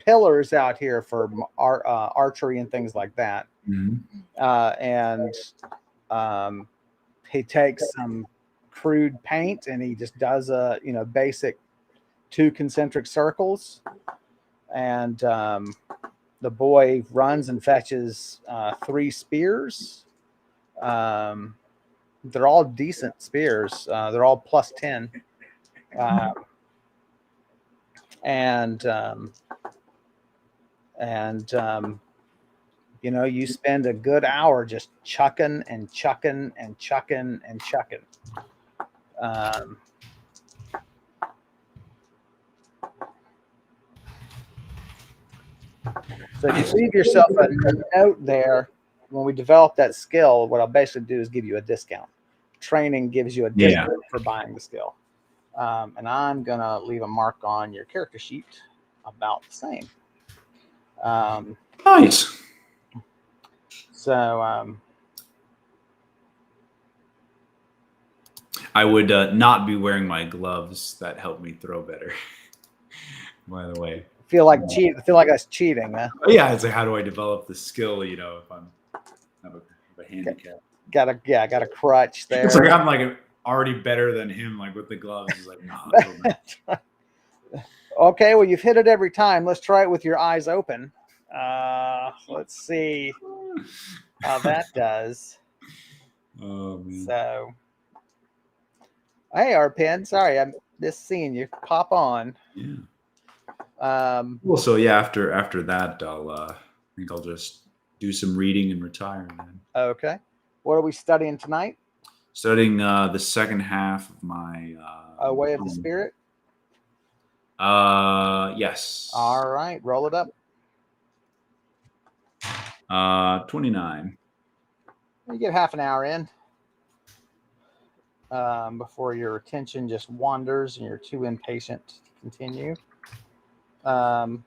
pillars out here for archery and things like that. Mm-hmm. And he takes some crude paint and he just does a basic 2 concentric circles, and the boy runs and fetches 3 spears. They're all decent spears. They're all +10. You spend a good hour just chucking and chucking and chucking and chucking. So if you leave yourself a note there, when we develop that skill, what I'll basically do is give you a discount. Training gives you a discount for buying the skill. And I'm going to leave a mark on your character sheet about the same. Nice. So I would not be wearing my gloves that help me throw better. By the way, feel like that's cheating, huh? Yeah, it's like, how do I develop the skill? If I have a handicap. Got a crutch there. It's like I'm like already better than him, like with the gloves. He's like, no. Okay, well, you've hit it every time. Let's try it with your eyes open. Let's see how that does. Oh man. So, hey, Arpin, sorry, I'm just seeing you pop on. Yeah. Well, so yeah, after that, I think I'll just do some reading and retire. Then. Okay. What are we studying tonight? Studying the second half of my Way of the Spirit. Yes. All right, roll it up. 29. You get half an hour in before your attention just wanders and you're too impatient to continue. And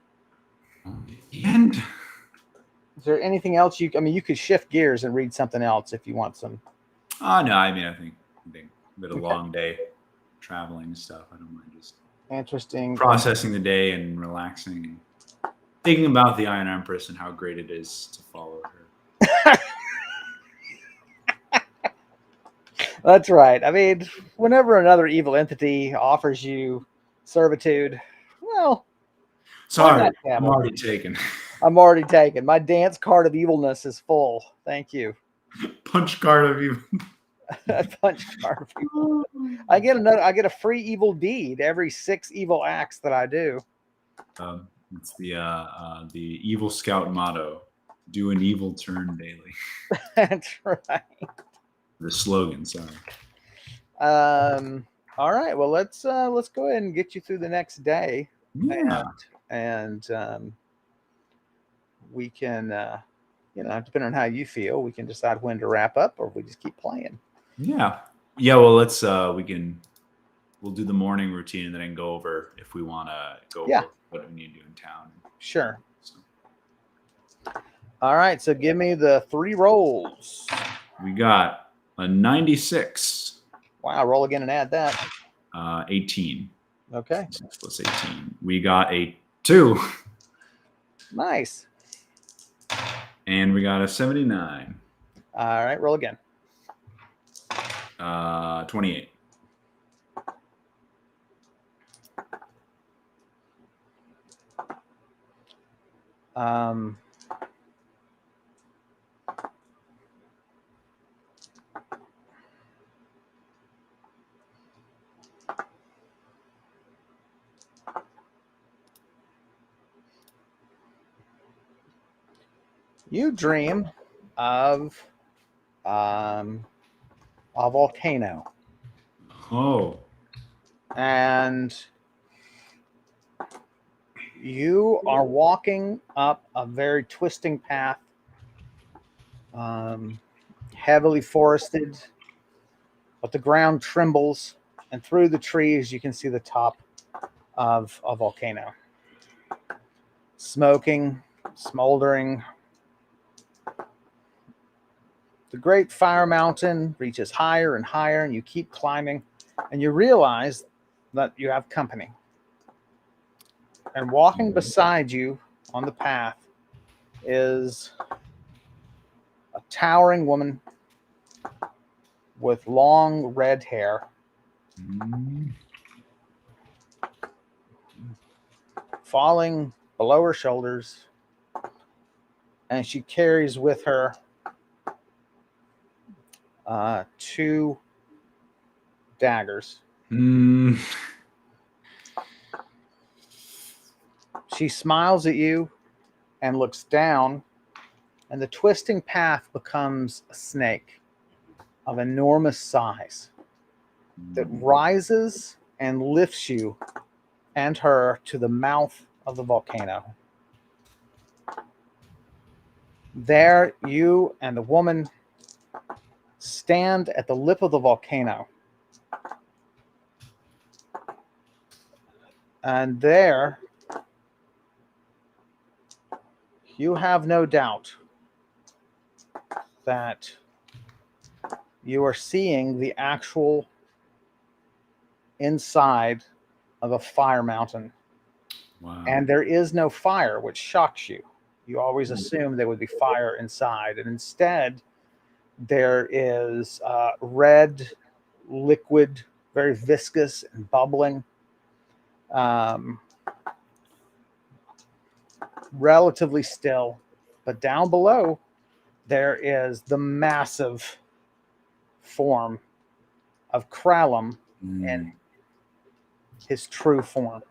is there anything else you could shift gears and read something else if you want some? No, I mean, I think a long day traveling and stuff. I don't mind just interesting processing the day and relaxing and thinking about the Iron Empress and how great it is to follow her. That's right. I mean, whenever another evil entity offers you servitude, well, sorry, I'm already taken. I'm already taken. My dance card of evilness is full. Thank you. Punch card of evil. Punch card of evil. I get a free evil deed every 6 evil acts that I do. It's the Evil Scout motto: "Do an evil turn daily." That's right. The slogan, sorry. All right. Well, let's go ahead and get you through the next day. Yeah. And we can, depending on how you feel, we can decide when to wrap up, or we just keep playing. Yeah. Well, let's we'll do the morning routine and then go over if we want to go over what we need to do in town. Sure. So. All right. So give me the 3 rolls. We got a 96. Wow. Roll again and add that. 18. Okay. 6 plus 18. We got a 2. Nice. And we got a 79. All right. Roll again. 28. You dream of a volcano. Oh. And you are walking up a very twisting path, heavily forested, but the ground trembles, and through the trees you can see the top of a volcano. Smoking, smoldering. The great fire mountain reaches higher and higher, and you keep climbing, and you realize that you have company. And walking beside you on the path is a towering woman with long red hair, falling below her shoulders, and she carries with her 2 daggers. She smiles at you and looks down, and the twisting path becomes a snake of enormous size that rises and lifts you and her to the mouth of the volcano. There, you and the woman stand at the lip of the volcano. And there, you have no doubt that you are seeing the actual inside of a fire mountain. Wow. And there is no fire, which shocks you. You always assume there would be fire inside. And instead, there is red liquid, very viscous and bubbling. Relatively still. But down below, there is the massive form of Kralum in his true form.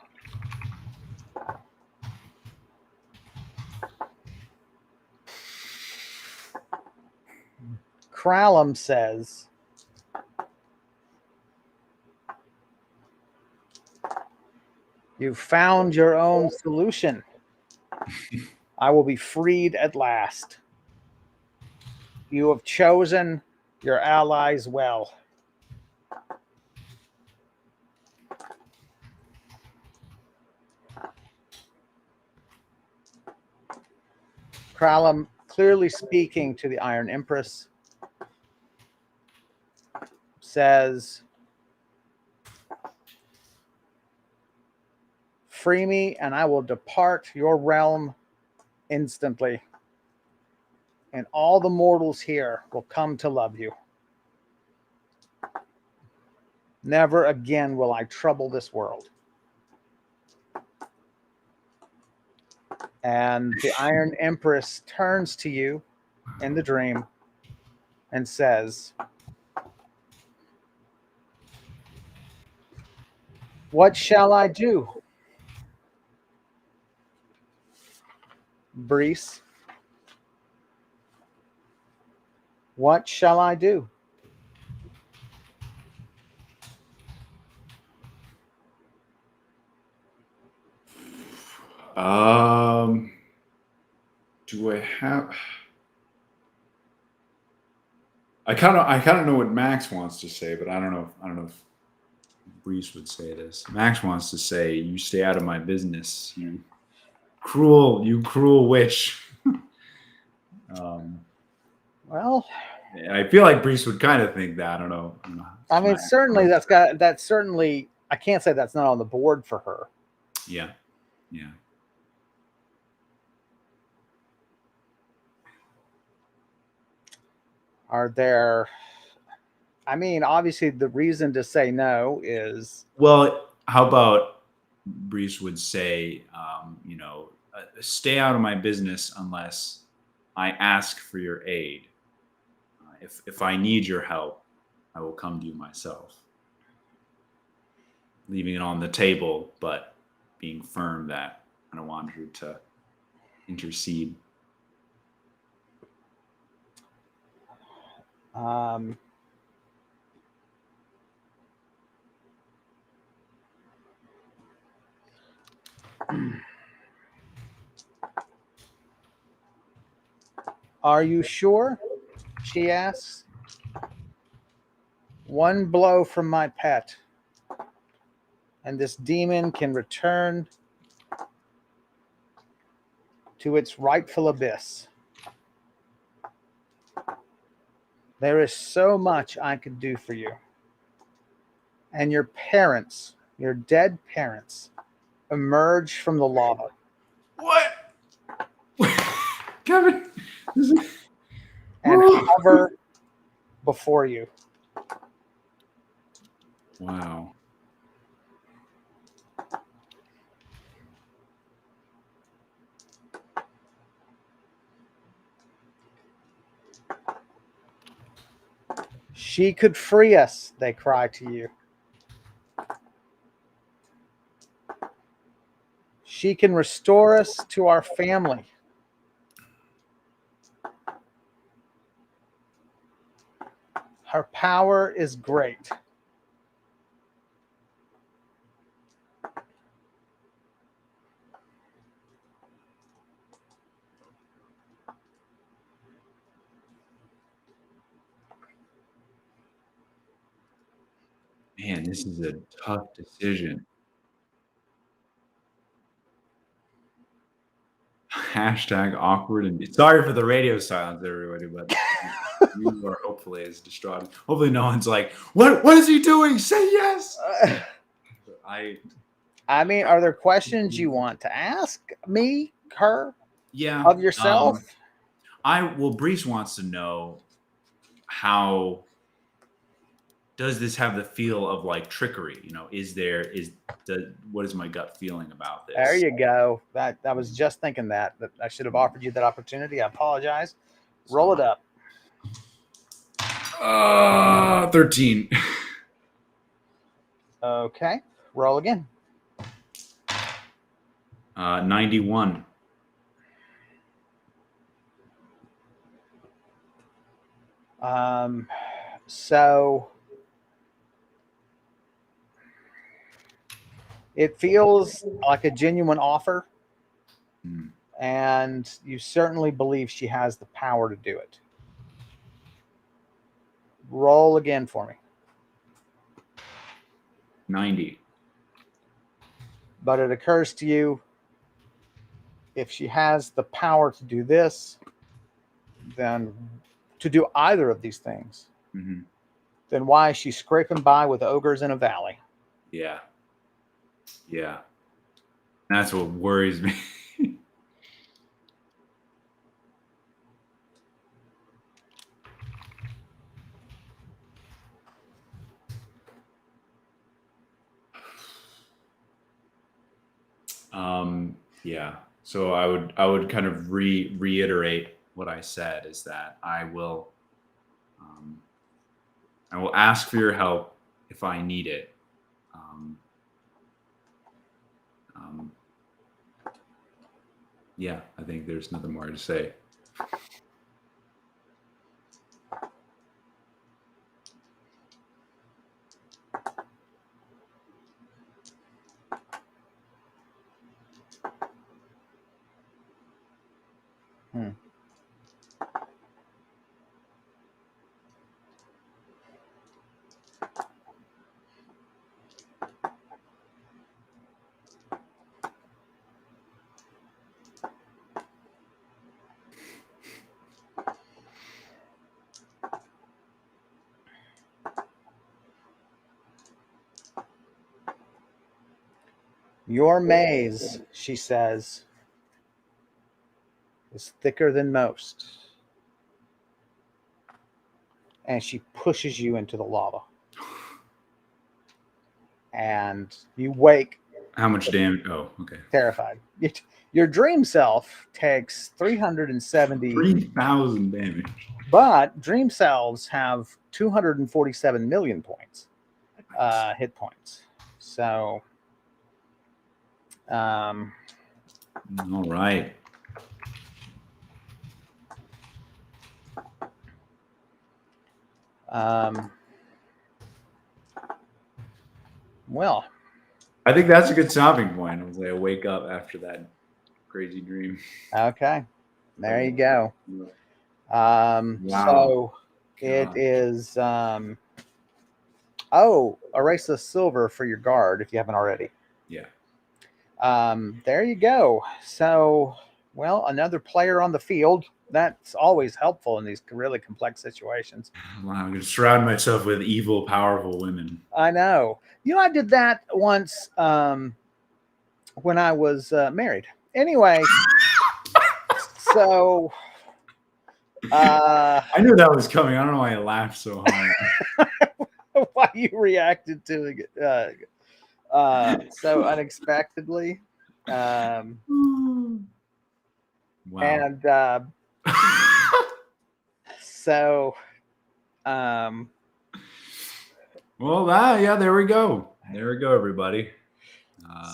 Kralum says, "You found your own solution. I will be freed at last. You have chosen your allies well. Kralum, clearly speaking to the Iron Empress, says, "Free me, and I will depart your realm instantly. And all the mortals here will come to love you. Never again will I trouble this world." And the Iron Empress turns to you in the dream and says, "What shall I do, Brise? What shall I do?" Do I have? I kind of know what Max wants to say, but I don't know if Brise would say this. Max wants to say, "You stay out of my business, you cruel witch." Well, I feel like Brise would kind of think that. I don't know. I mean, certainly that's certainly, I can't say that's not on the board for her. Yeah. Are there, I mean, obviously the reason to say no is, well, how about Brise would say, stay out of my business unless I ask for your aid. If I need your help, I will come to you myself. Leaving it on the table, but being firm that I don't want her to intercede. "Are you sure?" she asks. "One blow from my pet, and this demon can return to its rightful abyss. There is so much I could do for you. And your parents, your dead parents, emerge from the lava." What? Kevin. And hover before you. Wow. "She could free us," they cry to you. "She can restore us to our family. Her power is great. Man, this is a tough decision. Hashtag awkward and sorry for the radio silence, everybody, but you are hopefully as distraught. Hopefully, no one's like, "What is he doing? Say yes." I mean, are there questions you want to ask me, her, yeah, of yourself? Brise wants to know, how does this have the feel of like trickery? What is my gut feeling about this? There you go. I was just thinking that I should have offered you that opportunity. I apologize. Roll it up. 13. Okay. Roll again. 91. So it feels like a genuine offer, and you certainly believe she has the power to do it. Roll again for me. 90. But it occurs to you, if she has the power to do this, then to do either of these things, then why is she scraping by with ogres in a valley? Yeah. That's what worries me. Yeah. So I would kind of reiterate what I said, is that I will ask for your help if I need it. Yeah, I think there's nothing more to say. Your maze, she says, is thicker than most. And she pushes you into the lava. And you wake. How much damage? Oh, okay. Terrified. Your dream self takes 370. 3,000 damage. But dream selves have 247 million points, hit points. So, all right. Well, I think that's a good stopping point. I was like, I wake up after that crazy dream. Okay, there you go. Wow. So it is. Erase the silver for your guard if you haven't already. Yeah. There you go. So, well, another player on the field. That's always helpful in these really complex situations. Wow, I'm going to surround myself with evil, powerful women. I know. I did that once when I was married. Anyway, so I knew that was coming. I don't know why I laughed so hard. why you reacted to it so unexpectedly. Wow. And so well, there we go. There we go, everybody.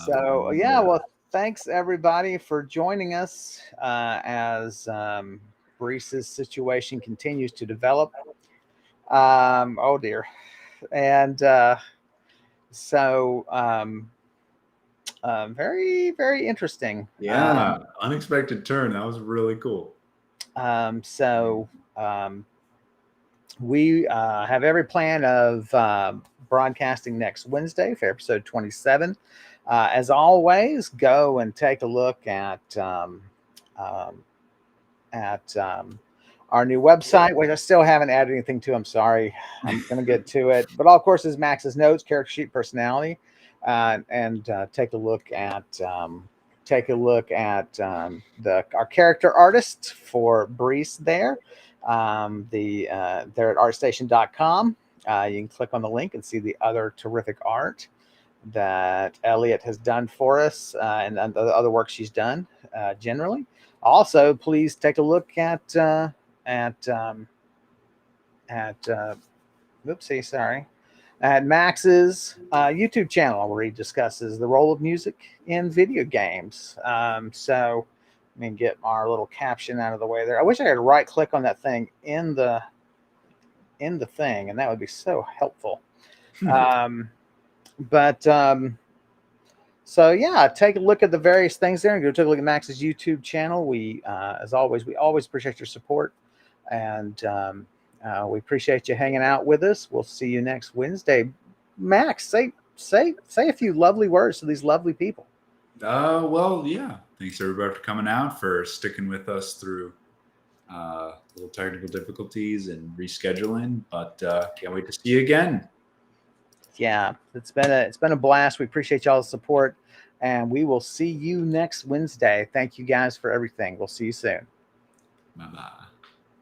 Well, thanks everybody for joining us as Brise's situation continues to develop. Oh dear. And very, very interesting. Yeah, unexpected turn. That was really cool. We have every plan of broadcasting next Wednesday for episode 27. As always, go and take a look at our new website, which I still haven't added anything to. I'm sorry. I'm going to get to it. But all, of course, is Max's notes, character sheet, personality, and take a look at our character artist for Brise there. They're at artstation.com. You can click on the link and see the other terrific art that Elliot has done for us, and the other work she's done generally. Also, please take a look at Max's YouTube channel, where he discusses the role of music in video games. So let me get our little caption out of the way there. I wish I could right click on that thing in the thing, and that would be so helpful. So yeah, take a look at the various things there, and go take a look at Max's YouTube channel. We, as always, appreciate your support, and we appreciate you hanging out with us. We'll see you next Wednesday. Max, say a few lovely words to these lovely people. Well, yeah. Thanks everybody for coming out, for sticking with us through little technical difficulties and rescheduling. But can't wait to see you again. Yeah, it's been a blast. We appreciate y'all's support, and we will see you next Wednesday. Thank you guys for everything. We'll see you soon. Bye-bye.